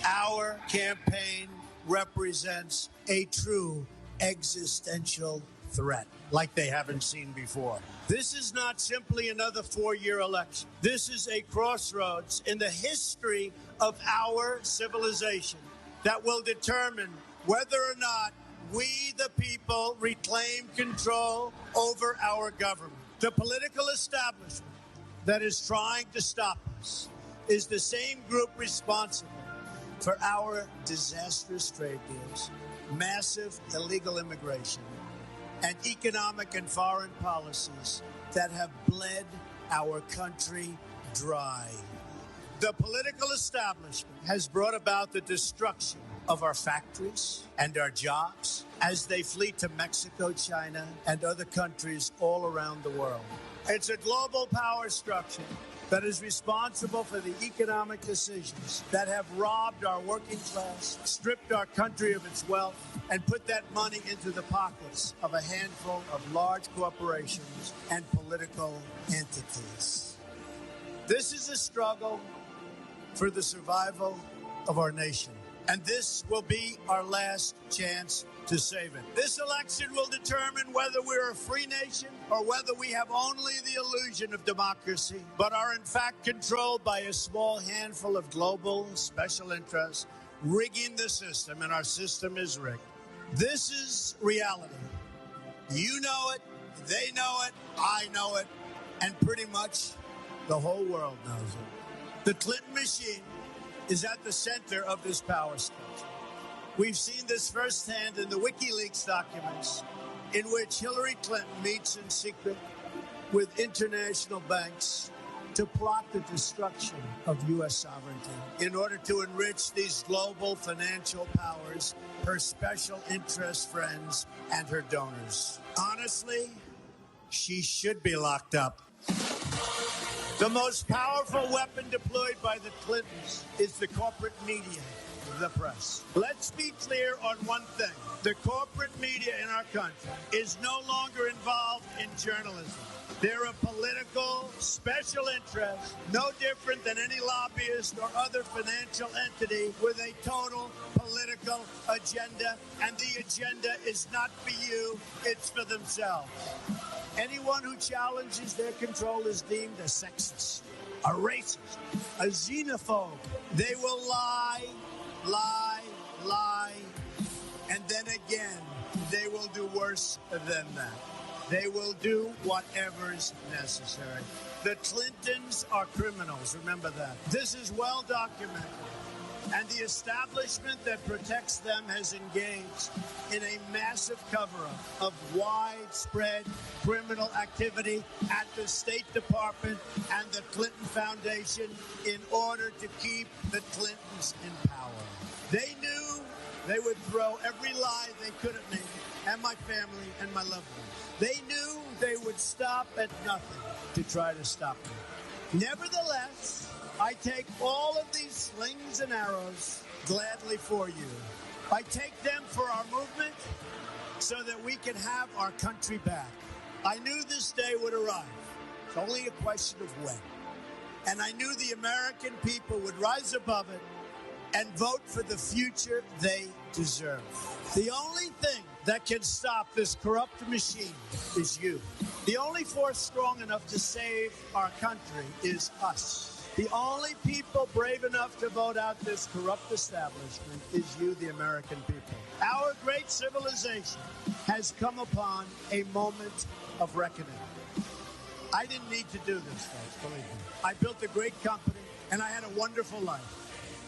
Our campaign represents a true existential threat like they haven't seen before. This is not simply another four-year election. This is a crossroads in the history of our civilization that will determine whether or not we, the people, reclaim control over our government. The political establishment that is trying to stop us is the same group responsible for our disastrous trade deals, massive illegal immigration, and economic and foreign policies that have bled our country dry. The political establishment has brought about the destruction of our factories and our jobs as they flee to Mexico, China, and other countries all around the world. It's a global power structure that is responsible for the economic decisions that have robbed our working class, stripped our country of its wealth, and put that money into the pockets of a handful of large corporations and political entities. This is a struggle for the survival of our nation, and this will be our last chance to save it. This election will determine whether we're a free nation or whether we have only the illusion of democracy, but are in fact controlled by a small handful of global special interests rigging the system, and our system is rigged. This is reality. You know it, they know it, I know it, and pretty much the whole world knows it. The Clinton machine is at the center of this power structure. We've seen this firsthand in the WikiLeaks documents, in which Hillary Clinton meets in secret with international banks to plot the destruction of U.S. sovereignty in order to enrich these global financial powers, her special interest friends, and her donors. Honestly, she should be locked up. The most powerful weapon deployed by the Clintons is the corporate media, the press. Let's be clear on one thing. The corporate media in our country is no longer involved in journalism. They're a political special interest, no different than any lobbyist or other financial entity with a total political agenda, and the agenda is not for you, it's for themselves. Anyone who challenges their control is deemed a sexist, a racist, a xenophobe. They will lie, and then again, they will do worse than that. They will do whatever's necessary. The Clintons are criminals, remember that. This is well documented. And the establishment that protects them has engaged in a massive cover-up of widespread criminal activity at the State Department and the Clinton Foundation in order to keep the Clintons in power. They knew they would throw every lie they could at me and my family and my loved ones. They knew they would stop at nothing to try to stop me. Nevertheless, I take all of these slings and arrows gladly for you. I take them for our movement so that we can have our country back. I knew this day would arrive. It's only a question of when. And I knew the American people would rise above it and vote for the future they deserve. The only thing that can stop this corrupt machine is you. The only force strong enough to save our country is us. The only people brave enough to vote out this corrupt establishment is you, the American people. Our great civilization has come upon a moment of reckoning. I didn't need to do this, folks, believe me. I built a great company, and I had a wonderful life.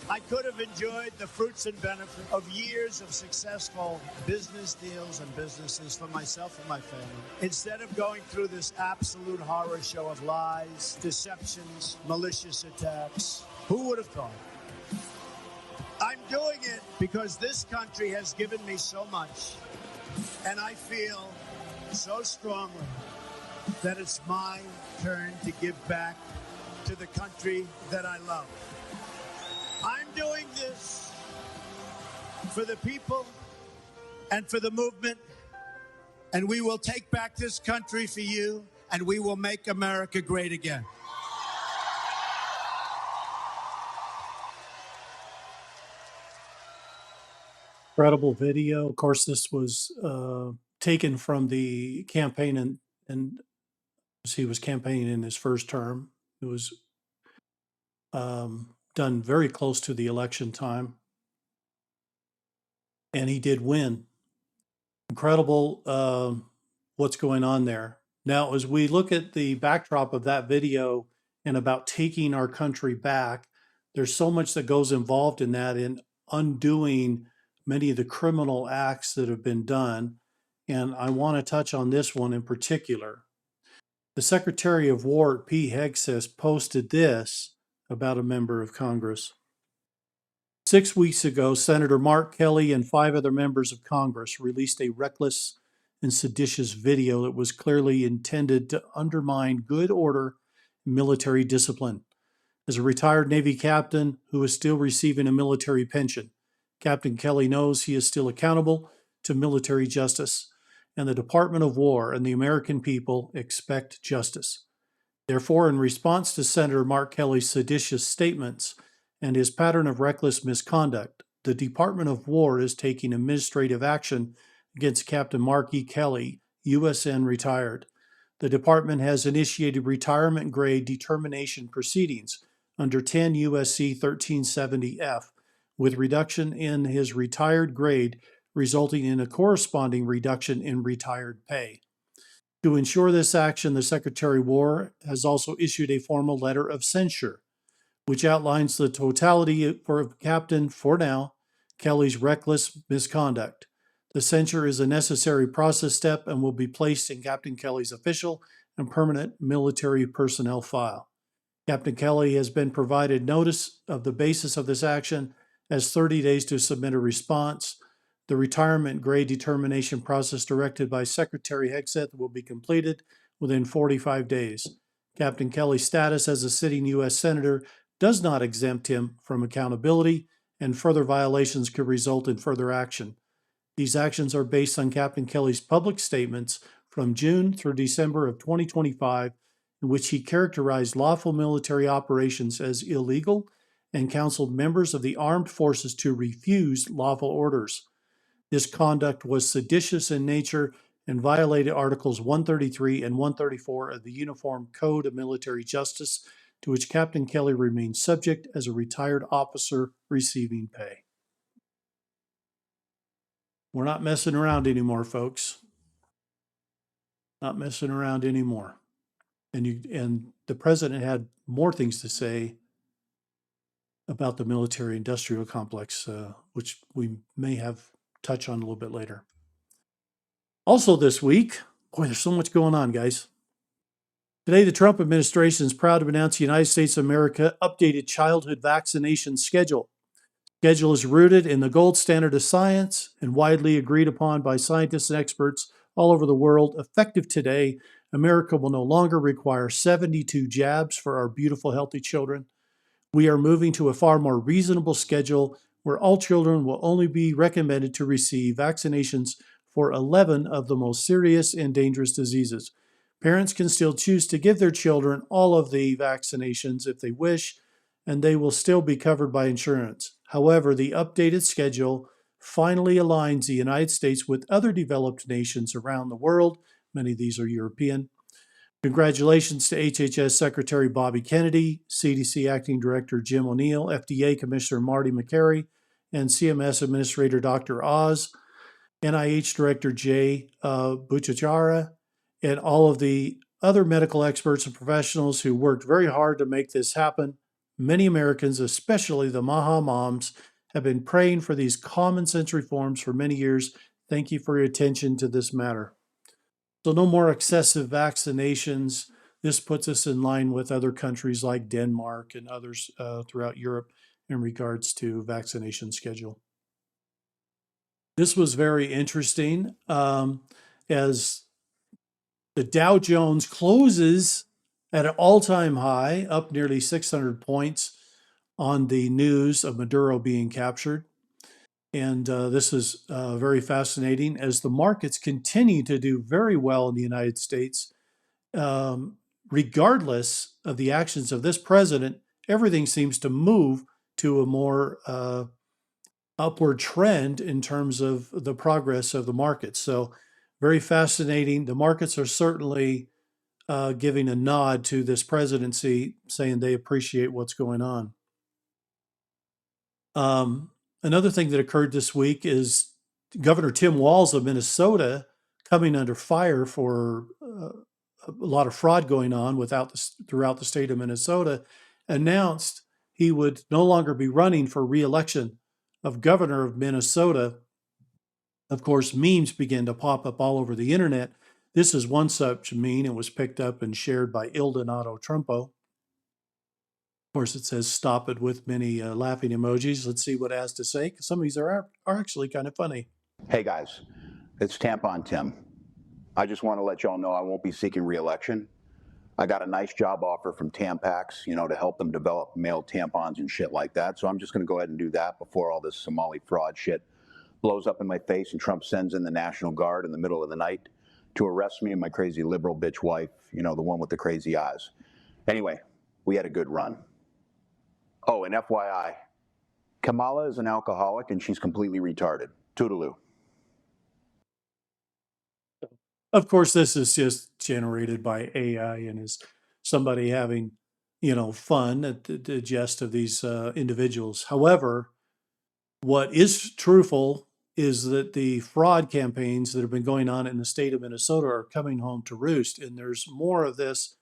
I could have enjoyed the fruits and benefits of years of successful business deals and businesses for myself and my family, instead of going through this absolute horror show of lies, deceptions, malicious attacks. Who would have thought? I'm doing it because this country has given me so much, And I feel so strongly that it's my turn to give back to the country that I love. I'm doing this for the people and for the movement, and we will take back this country for you, and we will make America great again. Incredible video. Of course, this was taken from the campaign, and he was campaigning in his first term. It was done very close to the election time, and he did win. Incredible what's going on there. Now, as we look at the backdrop of that video and about taking our country back, there's so much that goes involved in that, in undoing many of the criminal acts that have been done. And I want to touch on this one in particular. The Secretary of War, Pete Hegseth, posted this about a member of Congress. 6 weeks ago, Senator Mark Kelly and 5 other members of Congress released a reckless and seditious video that was clearly intended to undermine good order and military discipline. As a retired Navy captain who is still receiving a military pension, Captain Kelly knows he is still accountable to military justice, and the Department of War and the American people expect justice. Therefore, in response to Senator Mark Kelly's seditious statements and his pattern of reckless misconduct, the Department of War is taking administrative action against Captain Mark E. Kelly, USN retired. The department has initiated retirement grade determination proceedings under 10 U.S.C. 1370F, with reduction in his retired grade resulting in a corresponding reduction in retired pay. To ensure this action, the Secretary of War has also issued a formal letter of censure, which outlines the totality for Captain, for now, Kelly's reckless misconduct. The censure is a necessary process step and will be placed in Captain Kelly's official and permanent military personnel file. Captain Kelly has been provided notice of the basis of this action as 30 days to submit a response. The retirement grade determination process directed by Secretary Hegseth will be completed within 45 days. Captain Kelly's status as a sitting U.S. Senator does not exempt him from accountability, and further violations could result in further action. These actions are based on Captain Kelly's public statements from June through December of 2025, in which he characterized lawful military operations as illegal and counseled members of the armed forces to refuse lawful orders. This conduct was seditious in nature and violated Articles 133 and 134 of the Uniform Code of Military Justice, to which Captain Kelly remains subject as a retired officer receiving pay. We're not messing around anymore, folks. Not messing around anymore. And the president had more things to say about the military-industrial complex, which we may have touch on a little bit later. Also this week, boy, there's so much going on, guys. Today, the Trump administration is proud to announce the United States of America updated childhood vaccination schedule. The schedule is rooted in the gold standard of science and widely agreed upon by scientists and experts all over the world. Effective today, America will no longer require 72 jabs for our beautiful, healthy children. We are moving to a far more reasonable schedule where all children will only be recommended to receive vaccinations for 11 of the most serious and dangerous diseases. Parents can still choose to give their children all of the vaccinations if they wish, and they will still be covered by insurance. However, the updated schedule finally aligns the United States with other developed nations around the world. Many of these are European. Congratulations to HHS Secretary Bobby Kennedy, CDC Acting Director Jim O'Neill, FDA Commissioner Marty McCary, and CMS Administrator Dr. Oz, NIH Director Jay Bhattacharya, and all of the other medical experts and professionals who worked very hard to make this happen. Many Americans, especially the Maha moms, have been praying for these common sense reforms for many years. Thank you for your attention to this matter. So no more excessive vaccinations. This puts us in line with other countries like Denmark and others throughout Europe in regards to vaccination schedule. This was very interesting as the Dow Jones closes at an all-time high, up nearly 600 points on the news of Maduro being captured. And this is very fascinating as the markets continue to do very well in the United States. Regardless of the actions of this president, everything seems to move to a more upward trend in terms of the progress of the markets. So, very fascinating. The markets are certainly giving a nod to this presidency, saying they appreciate what's going on. Another thing that occurred this week is Governor Tim Walz of Minnesota coming under fire for a lot of fraud going on throughout the state of Minnesota, announced he would no longer be running for re-election of governor of Minnesota. Of course, memes began to pop up all over the internet. This is one such meme. It was picked up and shared by Ildonato Trumpo. Of course, it says "stop it" with many laughing emojis. Let's see what it has to say, because some of these are actually kind of funny. Hey guys, it's Tampon Tim. I just want to let y'all know I won't be seeking re-election. I got a nice job offer from Tampax, to help them develop male tampons and shit like that. So I'm just going to go ahead and do that before all this Somali fraud shit blows up in my face and Trump sends in the National Guard in the middle of the night to arrest me and my crazy liberal bitch wife, the one with the crazy eyes. Anyway, we had a good run. Oh, and FYI, Kamala is an alcoholic and she's completely retarded. Toodaloo. Of course, this is just generated by AI and is somebody having, fun at the jest of these individuals. However, what is truthful is that the fraud campaigns that have been going on in the state of Minnesota are coming home to roost, and there's more of this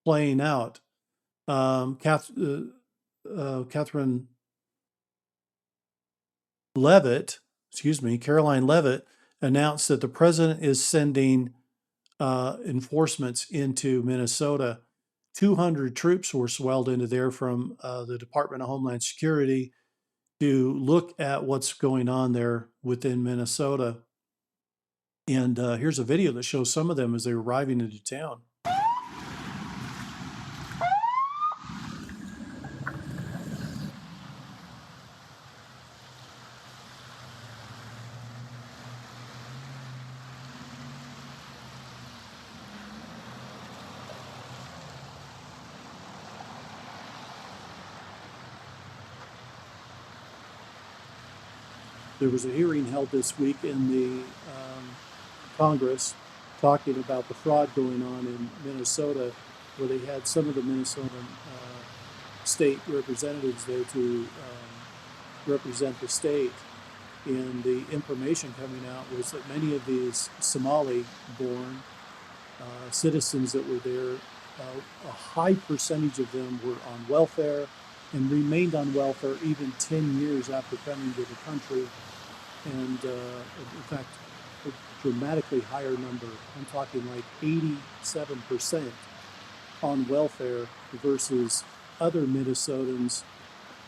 playing out. Catherine Caroline Levitt announced that the president is sending enforcements into Minnesota. 200 troops were swelled into there from the Department of Homeland Security to look at what's going on there within Minnesota. And here's a video that shows some of them as they're arriving into town. There was a hearing held this week in the Congress talking about the fraud going on in Minnesota, where they had some of the Minnesotan state representatives there to represent the state. And the information coming out was that many of these Somali-born citizens that were there, a high percentage of them were on welfare and remained on welfare even 10 years after coming to the country. And in fact, a dramatically higher number, I'm talking like 87% on welfare versus other Minnesotans,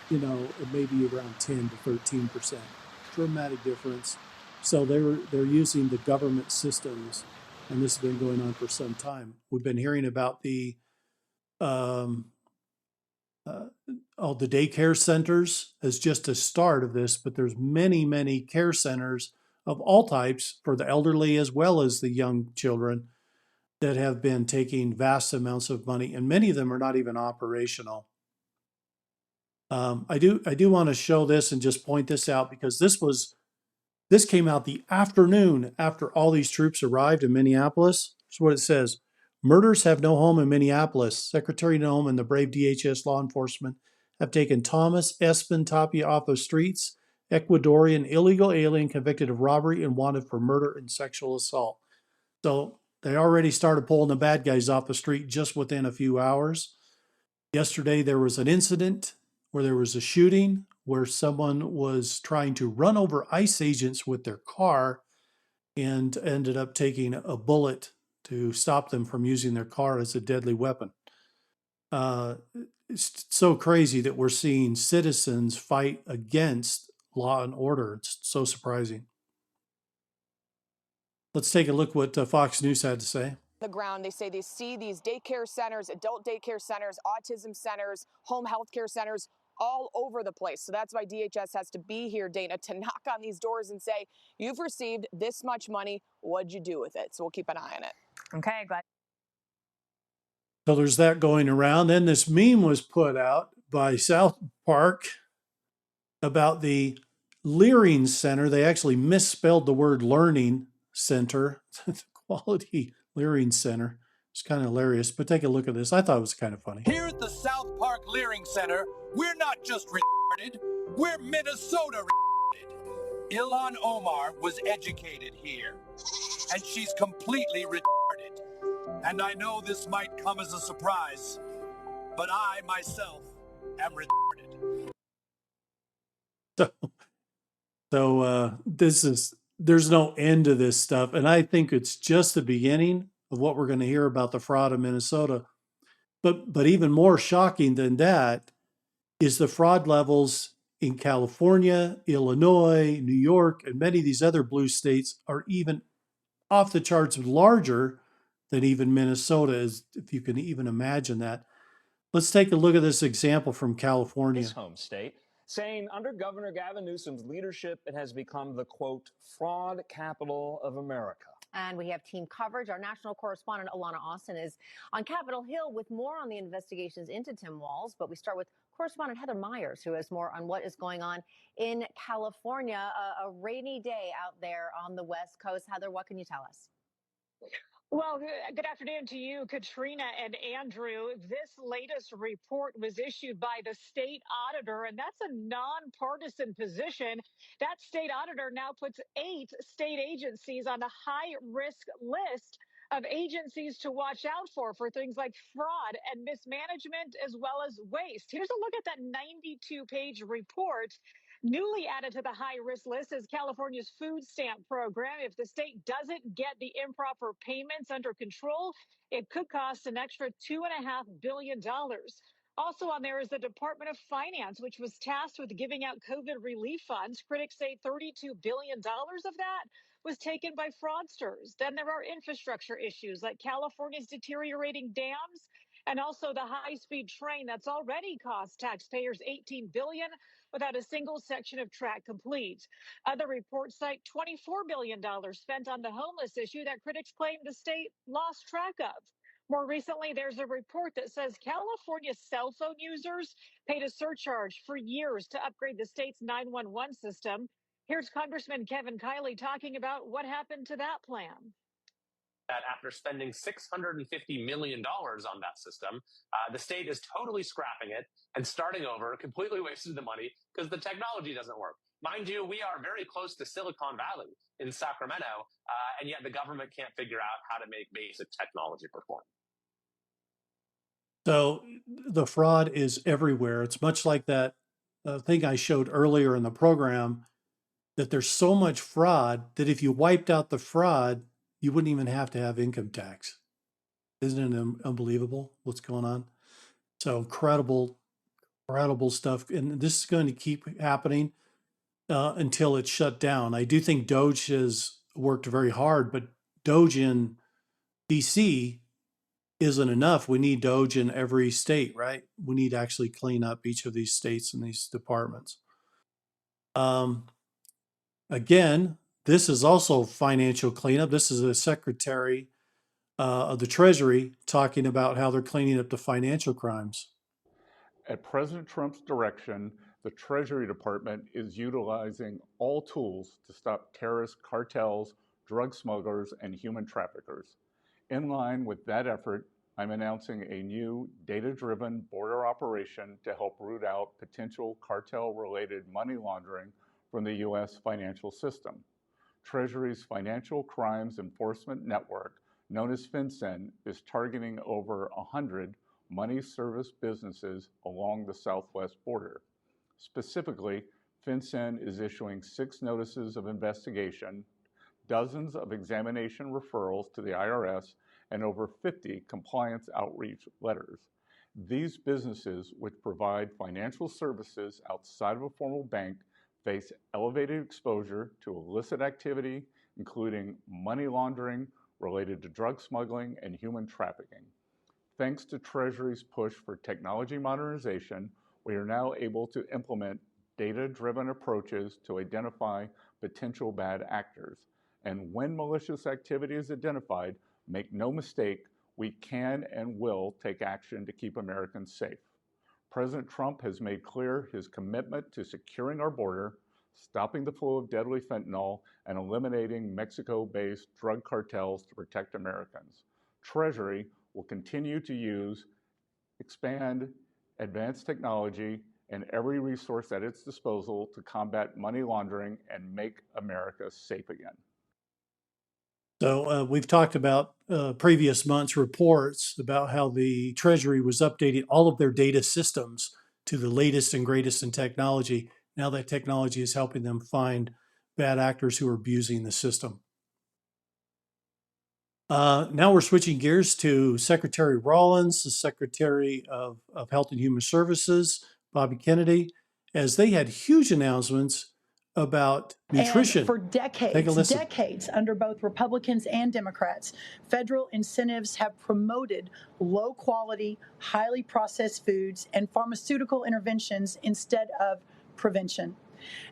maybe around 10 to 13%. Dramatic difference. So they're using the government systems, and this has been going on for some time. We've been hearing about the daycare centers as just a start of this, but there's many, many care centers of all types for the elderly as well as the young children that have been taking vast amounts of money, and many of them are not even operational. I do want to show this and just point this out because this came out the afternoon after all these troops arrived in Minneapolis. That's what it says. Murders have no home in Minneapolis. Secretary Noem and the brave DHS law enforcement have taken Thomas Espen Tapia off the streets, Ecuadorian illegal alien convicted of robbery and wanted for murder and sexual assault. So they already started pulling the bad guys off the street just within a few hours. Yesterday, there was an incident where there was a shooting where someone was trying to run over ICE agents with their car and ended up taking a bullet to stop them from using their car as a deadly weapon. It's so crazy that we're seeing citizens fight against law and order. It's so surprising. Let's take a look what Fox News had to say. The ground. They say they see these daycare centers, adult daycare centers, autism centers, home health care centers all over the place. So that's why DHS has to be here, Dana, to knock on these doors and say, you've received this much money. What'd you do with it? So we'll keep an eye on it. Okay, glad. So there's that going around. Then this meme was put out by South Park about the Learning Center. They actually misspelled the word learning center, the Quality Learning Center. It's kind of hilarious, but take a look at this. I thought it was kind of funny. Here at the South Park Learning Center, we're not just retarded, we're Minnesota retarded. Ilhan Omar was educated here, and she's completely retarded. And I know this might come as a surprise, but I myself am retarded. So there's no end to this stuff. And I think it's just the beginning of what we're going to hear about the fraud in Minnesota. But even more shocking than that is the fraud levels in California, Illinois, New York, and many of these other blue states are even off the charts larger than even Minnesota is, if you can even imagine that. Let's take a look at this example from California. His home state, saying under Governor Gavin Newsom's leadership, it has become the, quote, fraud capital of America. And we have team coverage. Our national correspondent, Alana Austin, is on Capitol Hill with more on the investigations into Tim Walz. But we start with correspondent Heather Myers, who has more on what is going on in California. A rainy day out there on the West Coast. Heather, what can you tell us? Well, good afternoon to you, Katrina and Andrew. This latest report was issued by the state auditor, and that's a nonpartisan position. That state auditor now puts 8 state agencies on a high-risk list of agencies to watch out for things like fraud and mismanagement, as well as waste. Here's a look at that 92-page report. Newly added to the high-risk list is California's food stamp program. If the state doesn't get the improper payments under control, it could cost an extra $2.5 billion. Also on there is the Department of Finance, which was tasked with giving out COVID relief funds. Critics say $32 billion of that was taken by fraudsters. Then there are infrastructure issues like California's deteriorating dams and also the high-speed train that's already cost taxpayers $18 billion without a single section of track complete. Other reports cite $24 billion spent on the homeless issue that critics claim the state lost track of. More recently, there's a report that says California cell phone users paid a surcharge for years to upgrade the state's 911 system. Here's Congressman Kevin Kiley talking about what happened to that plan. That after spending $650 million on that system, the state is totally scrapping it and starting over, completely wasting the money because the technology doesn't work. Mind you, we are very close to Silicon Valley in Sacramento, and yet the government can't figure out how to make basic technology perform. So the fraud is everywhere. It's much like that thing I showed earlier in the program, that there's so much fraud that if you wiped out the fraud, you wouldn't even have to have income tax. Isn't it unbelievable what's going on? So incredible stuff. And this is going to keep happening until it's shut down. I do think Doge has worked very hard, but Doge in DC isn't enough. We need Doge in every state, right? We need to actually clean up each of these states and these departments. Again, this is also financial cleanup. This is the Secretary of the Treasury talking about how they're cleaning up the financial crimes. At President Trump's direction, the Treasury Department is utilizing all tools to stop terrorist cartels, drug smugglers, and human traffickers. In line with that effort, I'm announcing a new data-driven border operation to help root out potential cartel-related money laundering from the U.S. financial system. Treasury's Financial Crimes Enforcement Network, known as FinCEN, is targeting over 100 money service businesses along the southwest border. Specifically, FinCEN is issuing 6 notices of investigation, dozens of examination referrals to the IRS, and over 50 compliance outreach letters. These businesses, which provide financial services outside of a formal bank, face elevated exposure to illicit activity, including money laundering related to drug smuggling and human trafficking. Thanks to Treasury's push for technology modernization, we are now able to implement data-driven approaches to identify potential bad actors. And when malicious activity is identified, make no mistake, we can and will take action to keep Americans safe. President Trump has made clear his commitment to securing our border, stopping the flow of deadly fentanyl, and eliminating Mexico-based drug cartels to protect Americans. Treasury will continue to expand advanced technology and every resource at its disposal to combat money laundering and make America safe again. So we've talked about previous months' reports about how the Treasury was updating all of their data systems to the latest and greatest in technology. Now that technology is helping them find bad actors who are abusing the system. Now we're switching gears to Secretary Rollins, the Secretary of Health and Human Services, Bobby Kennedy, as they had huge announcements about nutrition. And for Take a listen. decades, under both Republicans and Democrats, federal incentives have promoted low quality, highly processed foods and pharmaceutical interventions instead of prevention.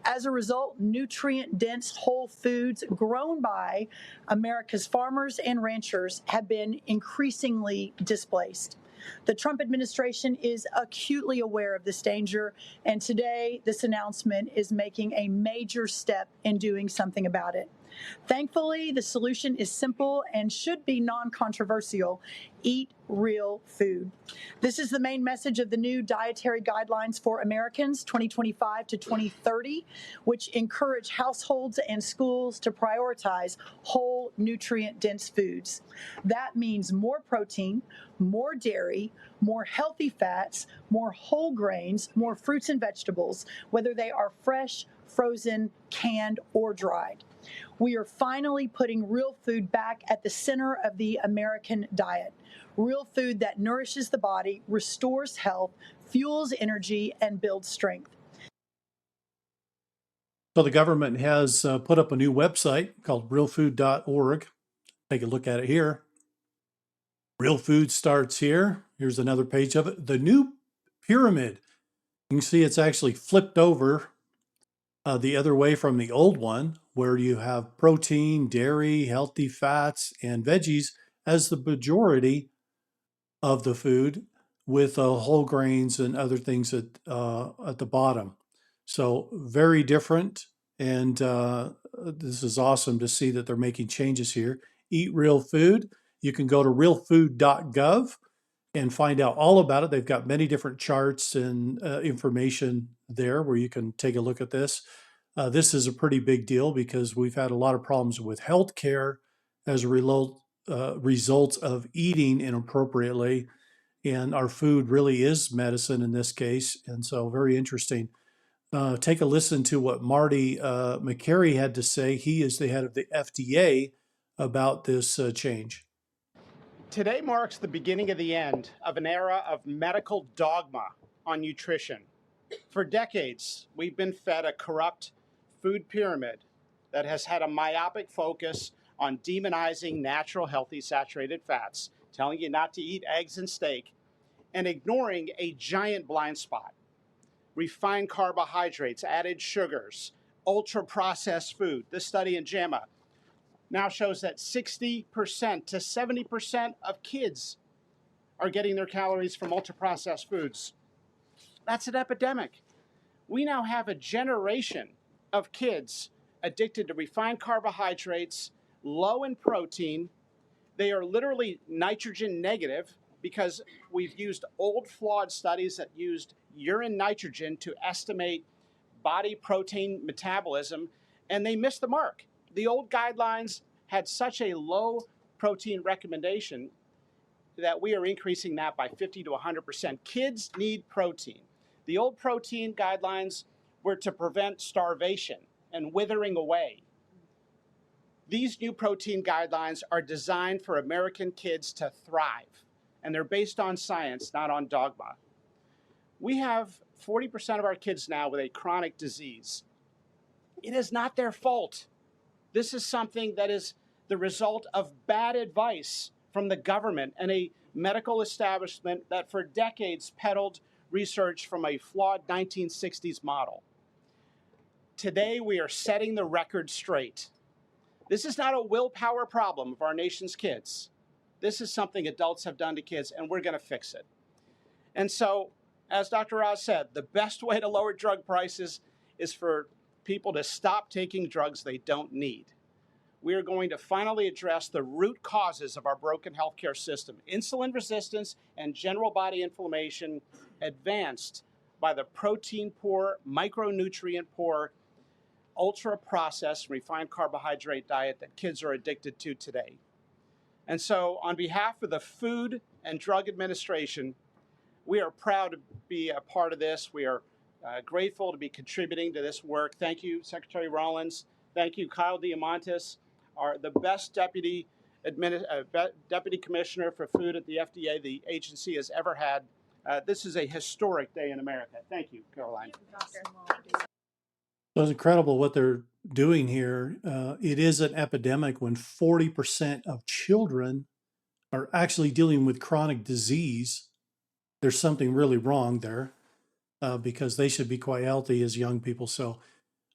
As a result, nutrient-dense whole foods grown by America's farmers and ranchers have been increasingly displaced. The Trump administration is acutely aware of this danger, and today this announcement is making a major step in doing something about it. Thankfully, the solution is simple and should be non-controversial. Eat real food. This is the main message of the new Dietary Guidelines for Americans 2025 to 2030, which encourage households and schools to prioritize whole, nutrient-dense foods. That means more protein, more dairy, more healthy fats, more whole grains, more fruits and vegetables, whether they are fresh, frozen, canned, or dried. We are finally putting real food back at the center of the American diet. Real food that nourishes the body, restores health, fuels energy, and builds strength. So the government has put up a new website called realfood.org. Take a look at it here. Real food starts here. Here's another page of it. The new pyramid. You can see it's actually flipped over the other way from the old one, where you have protein, dairy, healthy fats, and veggies as the majority of the food, with whole grains and other things at the bottom. So very different, and this is awesome to see that they're making changes here. Eat real food. You can go to realfood.gov and find out all about it. They've got many different charts and information there where you can take a look at this. This is a pretty big deal because we've had a lot of problems with healthcare as a result of eating inappropriately. And our food really is medicine in this case. And so very interesting. Take a listen to what Marty McCary had to say. He is the head of the FDA about this change. Today marks the beginning of the end of an era of medical dogma on nutrition. For decades, we've been fed a corrupt food pyramid that has had a myopic focus on demonizing natural, healthy, saturated fats, telling you not to eat eggs and steak, and ignoring a giant blind spot. Refined carbohydrates, added sugars, ultra-processed food. This study in JAMA now shows that 60% to 70% of kids are getting their calories from ultra-processed foods. That's an epidemic. We now have a generation of kids addicted to refined carbohydrates, low in protein. They are literally nitrogen negative because we've used old flawed studies that used urine nitrogen to estimate body protein metabolism, and they missed the mark. The old guidelines had such a low protein recommendation that we are increasing that by 50 to 100%. Kids need protein. The old protein guidelines were to prevent starvation and withering away. These new protein guidelines are designed for American kids to thrive, and they're based on science, not on dogma. We have 40% of our kids now with a chronic disease. It is not their fault. This is something that is the result of bad advice from the government and a medical establishment that for decades peddled research from a flawed 1960s model. Today, we are setting the record straight. This is not a willpower problem of our nation's kids. This is something adults have done to kids, and we're going to fix it. And so, as Dr. Oz said, the best way to lower drug prices is for people to stop taking drugs they don't need. We are going to finally address the root causes of our broken healthcare system: insulin resistance and general body inflammation, advanced by the protein-poor, micronutrient-poor, ultra-processed, refined carbohydrate diet that kids are addicted to today. And so, on behalf of the Food and Drug Administration, we are proud to be a part of this. We are grateful to be contributing to this work. Thank you, Secretary Rollins. Thank you, Kyle Diamantis, the best deputy commissioner for food at the FDA the agency has ever had. This is a historic day in America. Thank you, Caroline. So it's incredible what they're doing here. It is an epidemic when 40% of children are actually dealing with chronic disease. There's something really wrong there because they should be quite healthy as young people. So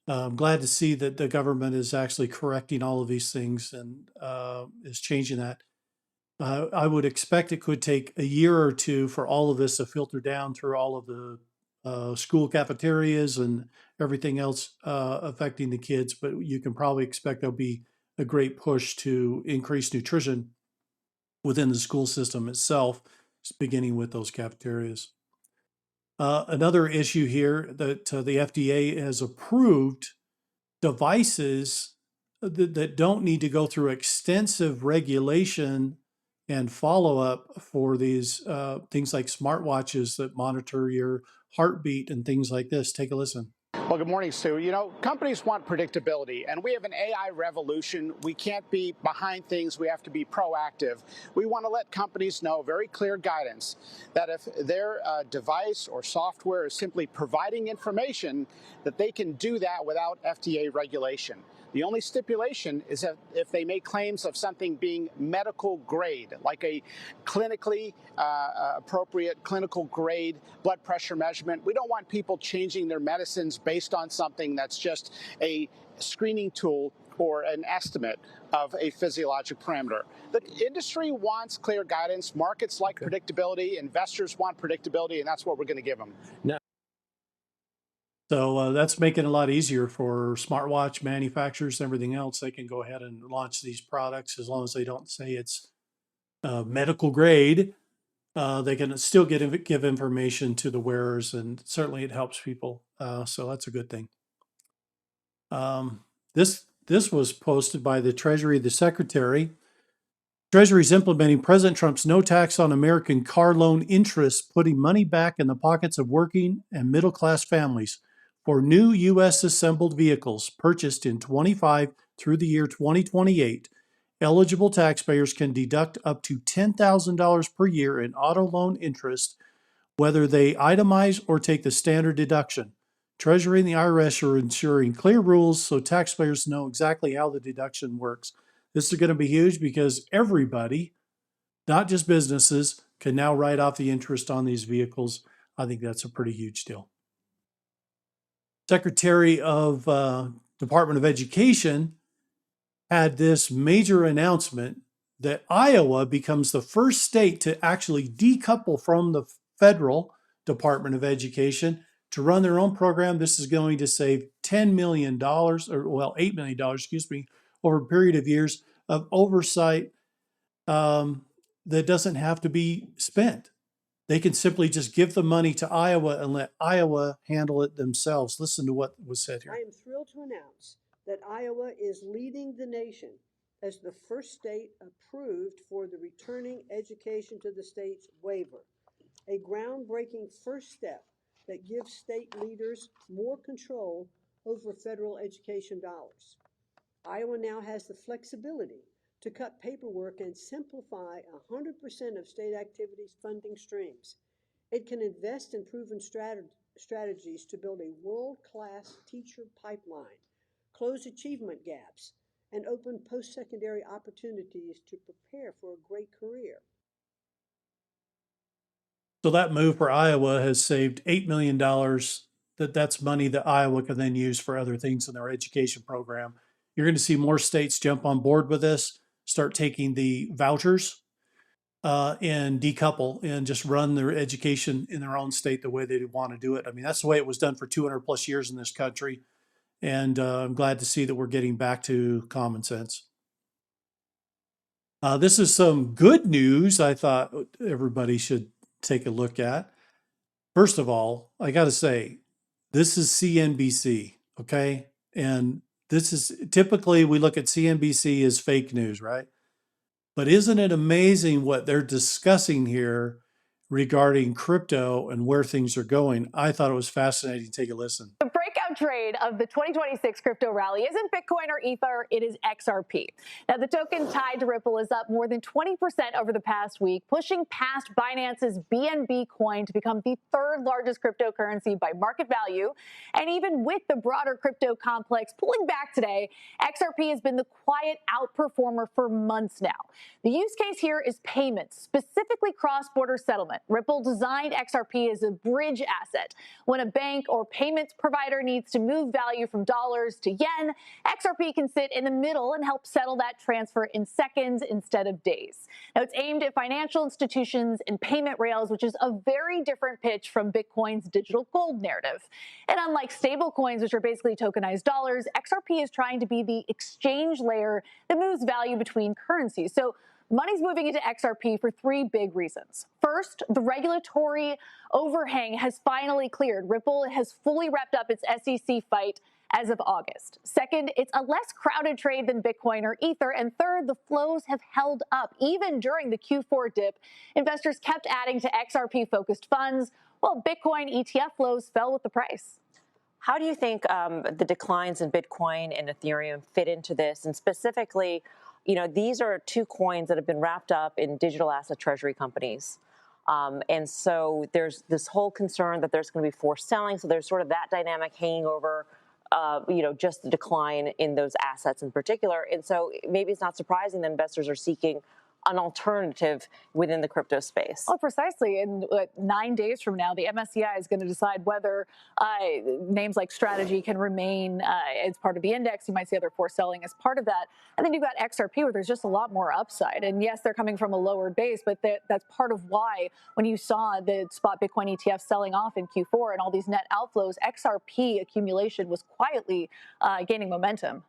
I'm glad to see that the government is actually correcting all of these things and is changing that. I would expect it could take a year or two for all of this to filter down through all of the school cafeterias and everything else affecting the kids, but you can probably expect there'll be a great push to increase nutrition within the school system itself, beginning with those cafeterias. Another issue here that the FDA has approved devices that don't need to go through extensive regulation and follow up for these things like smartwatches that monitor your heartbeat and things like this. Take a listen. Well, good morning, Sue. You know, companies want predictability, and we have an AI revolution. We can't be behind things. We have to be proactive. We want to let companies know very clear guidance that if their device or software is simply providing information, that they can do that without FDA regulation. The only stipulation is that if they make claims of something being medical grade, like a clinically appropriate clinical grade blood pressure measurement. We don't want people changing their medicines based on something that's just a screening tool or an estimate of a physiologic parameter. The industry wants clear guidance. Markets like predictability. Investors want predictability, and that's what we're going to give them. No. So that's making it a lot easier for smartwatch manufacturers and everything else. They can go ahead and launch these products as long as they don't say it's medical grade. They can still give information to the wearers, and certainly it helps people. So that's a good thing. This was posted by the Treasury, the Secretary. Treasury is implementing President Trump's no tax on American car loan interest, putting money back in the pockets of working and middle-class families for new U.S. assembled vehicles purchased in 25 through the year 2028. Eligible taxpayers can deduct up to $10,000 per year in auto loan interest, whether they itemize or take the standard deduction. Treasury and the IRS are ensuring clear rules so taxpayers know exactly how the deduction works. This is going to be huge because everybody, not just businesses, can now write off the interest on these vehicles. I think that's a pretty huge deal. Secretary of Department of Education had this major announcement that Iowa becomes the first state to actually decouple from the federal Department of Education to run their own program. This is going to save $10 million, $8 million, over a period of years of oversight that doesn't have to be spent. They can simply just give the money to Iowa and let Iowa handle it themselves. Listen to what was said here. I am thrilled to announce that Iowa is leading the nation as the first state approved for the Returning Education to the States waiver, a groundbreaking first step that gives state leaders more control over federal education dollars. Iowa now has the flexibility to cut paperwork and simplify 100% of state activities funding streams. It can invest in proven strategies to build a world-class teacher pipeline, close achievement gaps, and open post-secondary opportunities to prepare for a great career. So that move for Iowa has saved $8 million. That's money that Iowa can then use for other things in their education program. You're going to see more states jump on board with this, start taking the vouchers and decouple and just run their education in their own state the way they want to do it. I mean, that's the way it was done for 200 plus years in this country. And I'm glad to see that we're getting back to common sense. This is some good news I thought everybody should take a look at. First of all, I got to say, this is CNBC, okay? And this is typically we look at CNBC as fake news, right? But isn't it amazing what they're discussing here regarding crypto and where things are going? I thought it was fascinating. Take a listen. The breakout trade of the 2026 crypto rally isn't Bitcoin or Ether, it is XRP. Now, the token tied to Ripple is up more than 20% over the past week, pushing past Binance's BNB coin to become the third largest cryptocurrency by market value. And even with the broader crypto complex pulling back today, XRP has been the quiet outperformer for months now. The use case here is payments, specifically cross-border settlement. Ripple designed XRP as a bridge asset. When a bank or payments provider needs to move value from dollars to yen, XRP can sit in the middle and help settle that transfer in seconds instead of days. Now, it's aimed at financial institutions and payment rails, which is a very different pitch from Bitcoin's digital gold narrative. And unlike stablecoins, which are basically tokenized dollars, XRP is trying to be the exchange layer that moves value between currencies. So money's moving into XRP for three big reasons. First, the regulatory overhang has finally cleared. Ripple has fully wrapped up its SEC fight as of August. Second, it's a less crowded trade than Bitcoin or Ether. And third, the flows have held up. Even during the Q4 dip, investors kept adding to XRP-focused funds, while Bitcoin ETF flows fell with the price. How do you think the declines in Bitcoin and Ethereum fit into this? And specifically, these are two coins that have been wrapped up in digital asset treasury companies. And so there's this whole concern that there's going to be forced selling. So there's sort of that dynamic hanging over, just the decline in those assets in particular. And so maybe it's not surprising that investors are seeking an alternative within the crypto space. Well, precisely. In 9 days from now, the MSCI is going to decide whether names like Strategy can remain as part of the index. You might see other forced selling as part of that. And then you've got XRP, where there's just a lot more upside. And yes, they're coming from a lower base, but that's part of why when you saw the spot Bitcoin ETF selling off in Q4 and all these net outflows, XRP accumulation was quietly gaining momentum.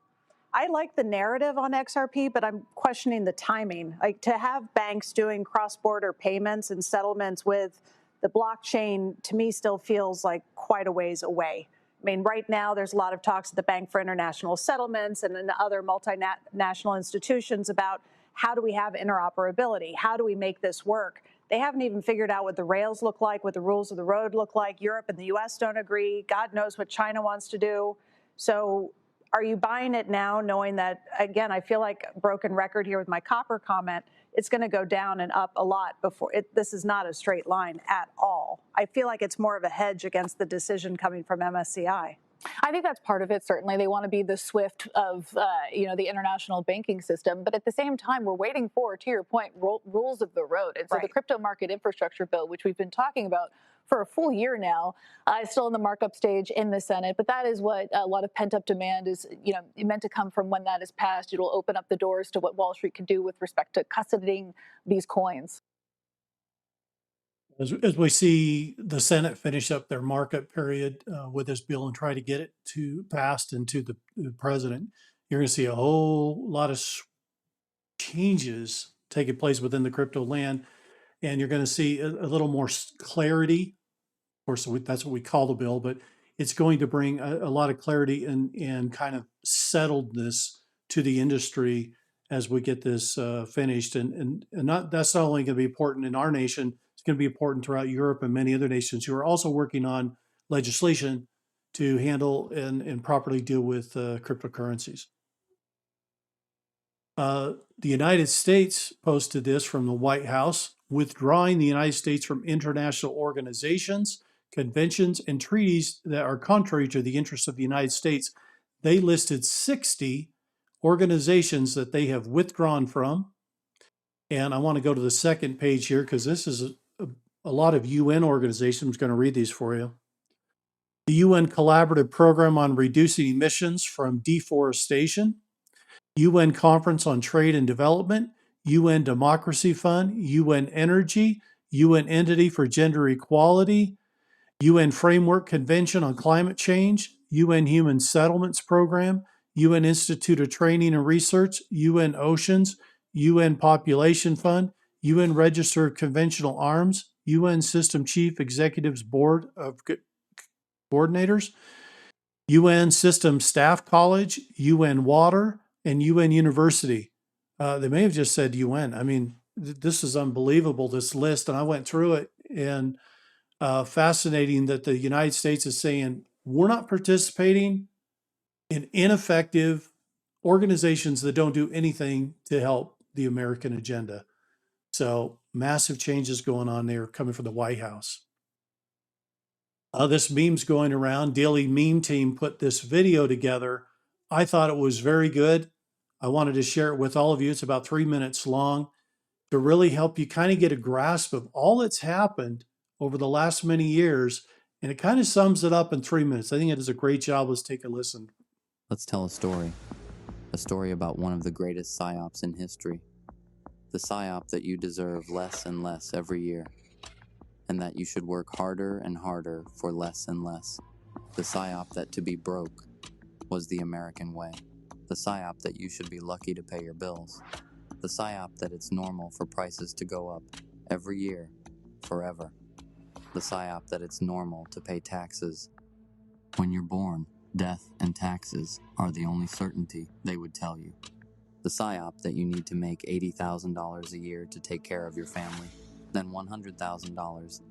I like the narrative on XRP, but I'm questioning the timing. Like, to have banks doing cross-border payments and settlements with the blockchain, to me, still feels like quite a ways away. I mean, right now, there's a lot of talks at the Bank for International Settlements and in other multinational institutions about how do we have interoperability? How do we make this work? They haven't even figured out what the rails look like, what the rules of the road look like. Europe and the U.S. don't agree. God knows what China wants to do. So are you buying it now knowing that, again, I feel like a broken record here with my copper comment, it's going to go down and up a lot before this is not a straight line at all. I feel like it's more of a hedge against the decision coming from MSCI. I think that's part of it. Certainly, they want to be the SWIFT of the international banking system. But at the same time, we're waiting for, to your point, rules of the road. And so the crypto market infrastructure bill, which we've been talking about for a full year now, is still in the markup stage in the Senate. But that is what a lot of pent-up demand is, meant to come from when that is passed. It'll open up the doors to what Wall Street can do with respect to custodying these coins. As we see the Senate finish up their markup period with this bill and try to get it passed and to the president, you're going to see a whole lot of changes taking place within the crypto land, and you're going to see a little more clarity. Of course, that's what we call the bill, but it's going to bring a lot of clarity and kind of settledness to the industry as we get this finished. And that's not only going to be important in our nation, it's going to be important throughout Europe and many other nations who are also working on legislation to handle and properly deal with cryptocurrencies. The United States posted this from the White House, withdrawing the United States from international organizations, conventions, and treaties that are contrary to the interests of the United States. They listed 60 organizations that they have withdrawn from. And I want to go to the second page here because this is a lot of UN organizations. I'm going to read these for you. The UN Collaborative Program on Reducing Emissions from Deforestation, UN Conference on Trade and Development, UN Democracy Fund, UN Energy, UN Entity for Gender Equality, UN Framework Convention on Climate Change, UN Human Settlements Program, UN Institute of Training and Research, UN Oceans, UN Population Fund, UN Register of Conventional Arms, UN System Chief Executives Board of Coordinators, UN System Staff College, UN Water, and UN University. They may have just said UN. I mean, this is unbelievable, this list. And I went through it, and fascinating that the United States is saying, we're not participating in ineffective organizations that don't do anything to help the American agenda. So massive changes going on there coming from the White House. This meme's going around. Daily Meme Team put this video together. I thought it was very good. I wanted to share it with all of you. It's about 3 minutes long to really help you kind of get a grasp of all that's happened over the last many years. And it kind of sums it up in 3 minutes. I think it does a great job. Let's take a listen. Let's tell a story about one of the greatest psyops in history. The psyop that you deserve less and less every year, and that you should work harder and harder for less and less. The psyop that to be broke was the American way. The psyop that you should be lucky to pay your bills. The psyop that it's normal for prices to go up every year, forever. The psyop that it's normal to pay taxes. When you're born, death and taxes are the only certainty, they would tell you. The psyop that you need to make $80,000 a year to take care of your family, then $100,000,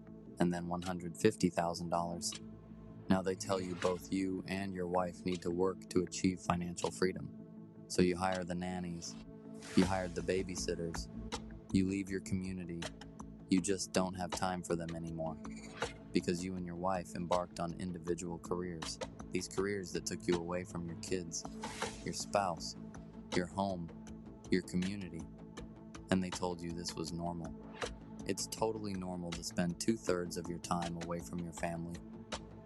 and then $150,000. Now they tell you both you and your wife need to work to achieve financial freedom. So you hire the nannies, you hired the babysitters, you leave your community, you just don't have time for them anymore. Because you and your wife embarked on individual careers, these careers that took you away from your kids, your spouse, your home, your community, and they told you this was normal. It's totally normal to spend 2/3 of your time away from your family.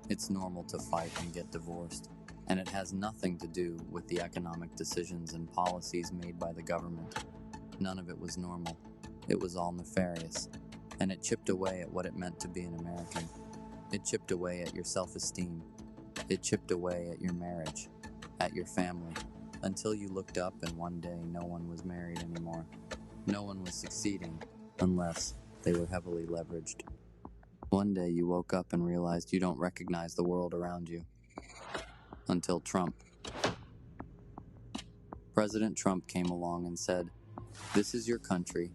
It's normal to fight and get divorced, and it has nothing to do with the economic decisions and policies made by the government. None of it was normal. It was all nefarious, and it chipped away at what it meant to be an American. It chipped away at your self-esteem. It chipped away at your marriage, at your family, until you looked up and one day no one was married anymore. No one was succeeding unless they were heavily leveraged. One day you woke up and realized you don't recognize the world around you. Until Trump. President Trump came along and said, "This is your country,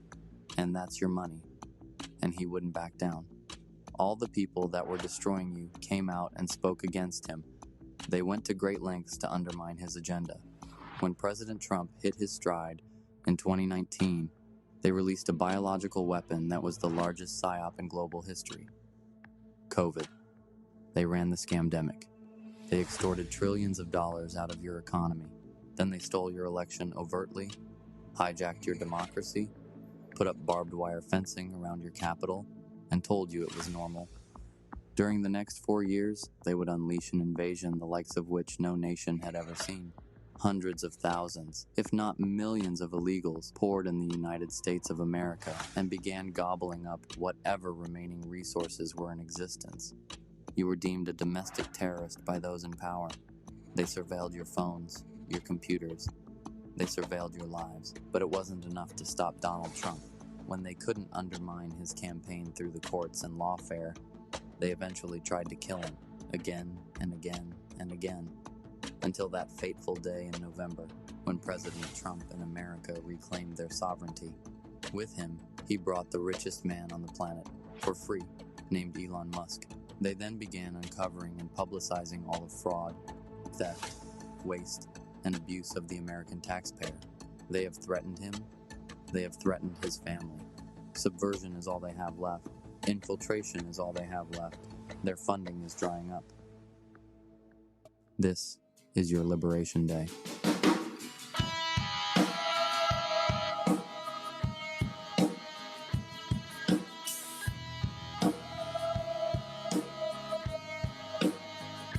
and that's your money." And he wouldn't back down. All the people that were destroying you came out and spoke against him. They went to great lengths to undermine his agenda. When President Trump hit his stride in 2019, they released a biological weapon that was the largest psyop in global history. COVID. They ran the scamdemic. They extorted trillions of dollars out of your economy. Then they stole your election overtly, hijacked your democracy, put up barbed wire fencing around your capital, and told you it was normal. During the next 4 years, they would unleash an invasion the likes of which no nation had ever seen. Hundreds of thousands, if not millions of illegals poured in the United States of America and began gobbling up whatever remaining resources were in existence. You were deemed a domestic terrorist by those in power. They surveilled your phones, your computers. They surveilled your lives. But it wasn't enough to stop Donald Trump. When they couldn't undermine his campaign through the courts and lawfare, they eventually tried to kill him again and again and again. Until that fateful day in November, when President Trump and America reclaimed their sovereignty. With him, he brought the richest man on the planet, for free, named Elon Musk. They then began uncovering and publicizing all the fraud, theft, waste, and abuse of the American taxpayer. They have threatened him. They have threatened his family. Subversion is all they have left. Infiltration is all they have left. Their funding is drying up. This is your Liberation Day.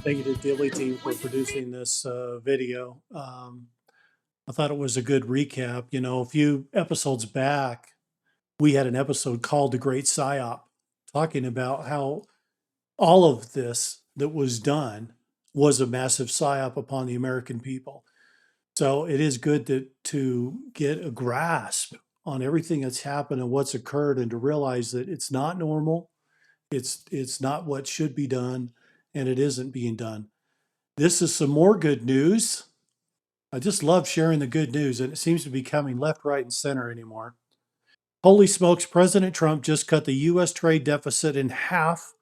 Thank you to the Daily Team for producing this video. I thought it was a good recap. You know, a few episodes back, we had an episode called The Great PSYOP, talking about how all of this that was done was a massive PSYOP upon the American people. So it is good to get a grasp on everything that's happened and what's occurred, and to realize that it's not normal, it's not what should be done, and it isn't being done. This is some more good news. I just love sharing the good news, and it seems to be coming left, right, and center anymore. Holy smokes, President Trump just cut the U.S. trade deficit in half,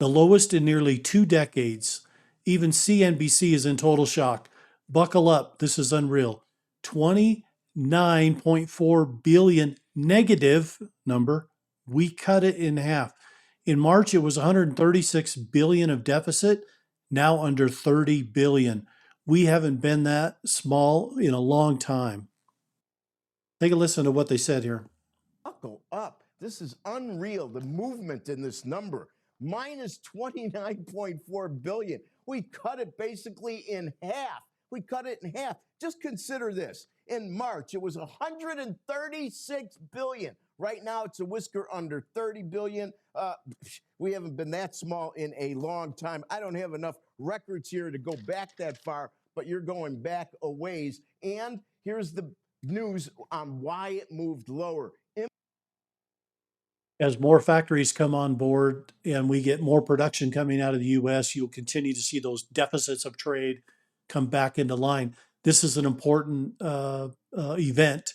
the lowest in nearly 2 decades. Even CNBC is in total shock. Buckle up, this is unreal. 29.4 billion negative number. We cut it in half. In March, it was 136 billion of deficit, now under 30 billion. We haven't been that small in a long time. Take a listen to what they said here. Buckle up. This is unreal. The movement in this number, minus 29.4 billion. We cut it basically in half. We cut it in half. Just consider this. In March, it was 136 billion. Right now, it's a whisker under 30 billion. We haven't been that small in a long time. I don't have enough records here to go back that far, but you're going back a ways. And here's the news on why it moved lower. As more factories come on board and we get more production coming out of the U.S., you'll continue to see those deficits of trade come back into line. This is an important event,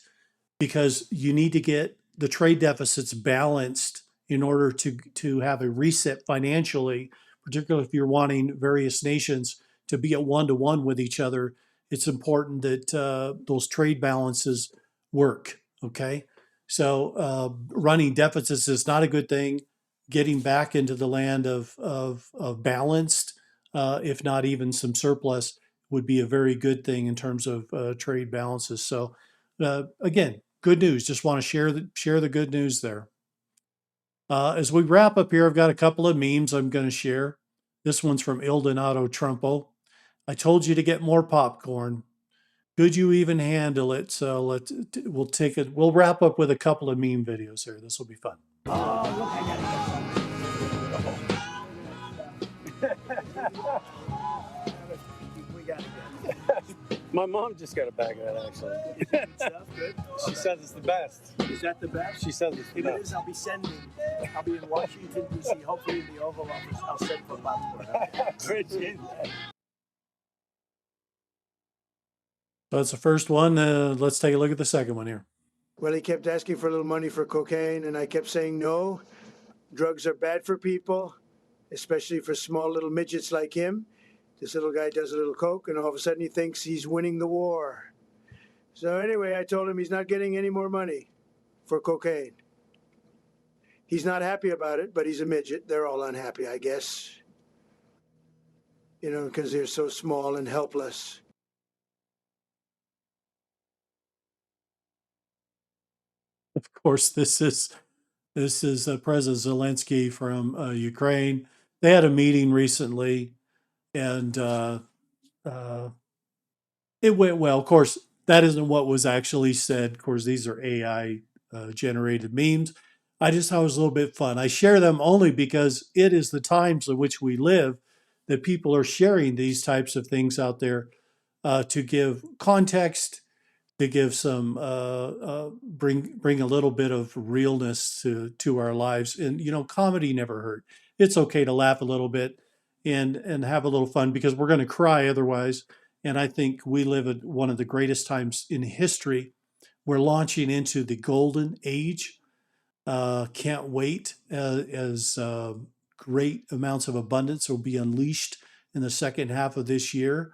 because you need to get the trade deficits balanced in order to have a reset financially, particularly if you're wanting various nations to be at one-to-one with each other. It's important that those trade balances work, okay? So running deficits is not a good thing. Getting back into the land of balanced, if not even some surplus, would be a very good thing in terms of trade balances. So again, good news. Just want to share the good news there. As we wrap up here, I've got a couple of memes I'm going to share. This one's from Ildonado Trumpo. I told you to get more popcorn. Could you even handle it? So we'll wrap up with a couple of meme videos here. This will be fun. Oh, look, I gotta get some. We gotta get My mom just got a bag of that, actually. Good. She says it's the best. Is that the best? She says it's the If best. it is, I'll be in Washington, D.C., hopefully in the Oval Office. I'll send for popcorn. Appreciate that. So that's the first one. Let's take a look at the second one here. Well, he kept asking for a little money for cocaine, and I kept saying no. Drugs are bad for people, especially for small little midgets like him. This little guy does a little coke, and all of a sudden he thinks he's winning the war. So anyway, I told him he's not getting any more money for cocaine. He's not happy about it, but he's a midget. They're all unhappy, I guess. You know, because they're so small and helpless. Of course, this is President Zelensky from Ukraine. They had a meeting recently, and it went well. Of course, that isn't what was actually said. Of course, these are AI generated memes. I just thought it was a little bit fun. I share them only because it is the times in which we live that people are sharing these types of things out there to give context, to give some bring a little bit of realness to our lives. And you know, comedy never hurt. It's okay to laugh a little bit and have a little fun, because we're going to cry otherwise. And I think we live at one of the greatest times in history. We're launching into the golden age. Can't wait as great amounts of abundance will be unleashed in the second half of this year.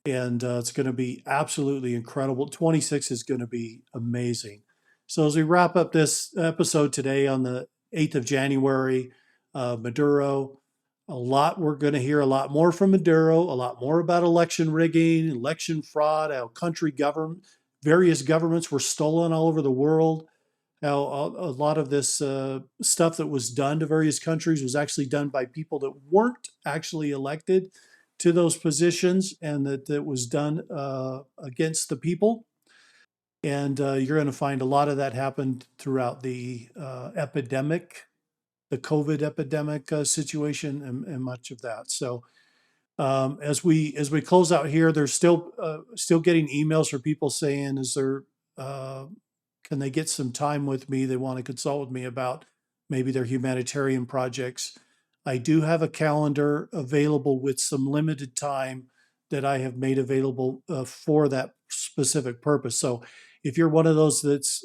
And it's going to be absolutely incredible. 26 is going to be amazing. So as we wrap up this episode today on the 8th of January, Maduro, we're going to hear a lot more from Maduro, a lot more about election rigging, election fraud, how various governments were stolen all over the world, how a lot of this stuff that was done to various countries was actually done by people that weren't actually elected. to those positions and that it was done against the people. And you're going to find a lot of that happened throughout the epidemic, the COVID epidemic situation, and much of that. So as we close out here, there's still getting emails from people saying, "Is there can they get some time with me? They want to consult with me about maybe their humanitarian projects." I do have a calendar available with some limited time that I have made available for that specific purpose. So if you're one of those that's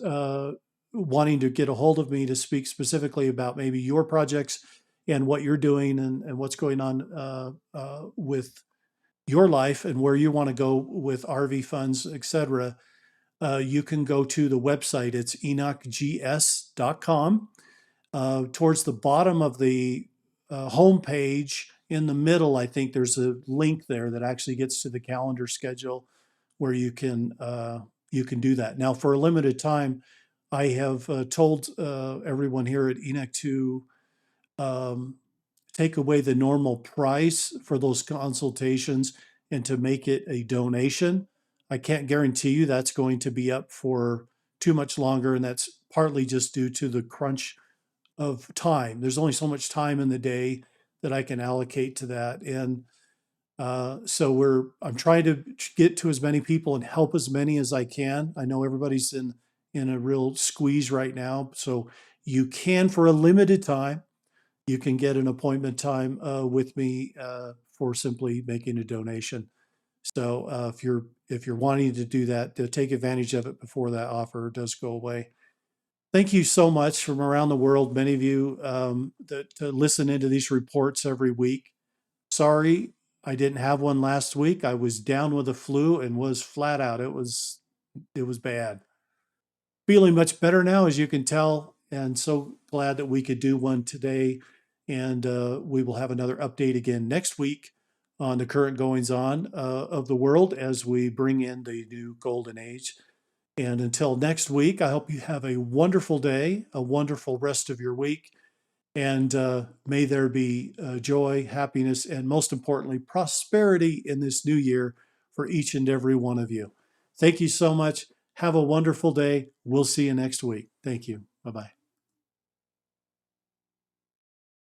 wanting to get a hold of me to speak specifically about maybe your projects and what you're doing and what's going on with your life and where you want to go with RV funds, et cetera, you can go to the website. It's enochgs.com. Towards the bottom of the homepage, in the middle, I think there's a link there that actually gets to the calendar schedule where you can do that. Now, for a limited time, I have told everyone here at Enoch to take away the normal price for those consultations and to make it a donation. I can't guarantee you that's going to be up for too much longer, and that's partly just due to the crunch of time. There's only so much time in the day that I can allocate to that, and so I'm trying to get to as many people and help as many as I can. I know everybody's in a real squeeze right now, so you can, for a limited time, you can get an appointment time with me for simply making a donation. So if you're wanting to do that, to take advantage of it before that offer does go away. Thank you so much from around the world. Many of you that listen into these reports every week. Sorry, I didn't have one last week. I was down with the flu and was flat out. It was bad. Feeling much better now, as you can tell, and so glad that we could do one today. And we will have another update again next week on the current goings on of the world as we bring in the new golden age. And until next week, I hope you have a wonderful day, a wonderful rest of your week. And may there be joy, happiness, and most importantly, prosperity in this new year for each and every one of you. Thank you so much. Have a wonderful day. We'll see you next week. Thank you. Bye-bye.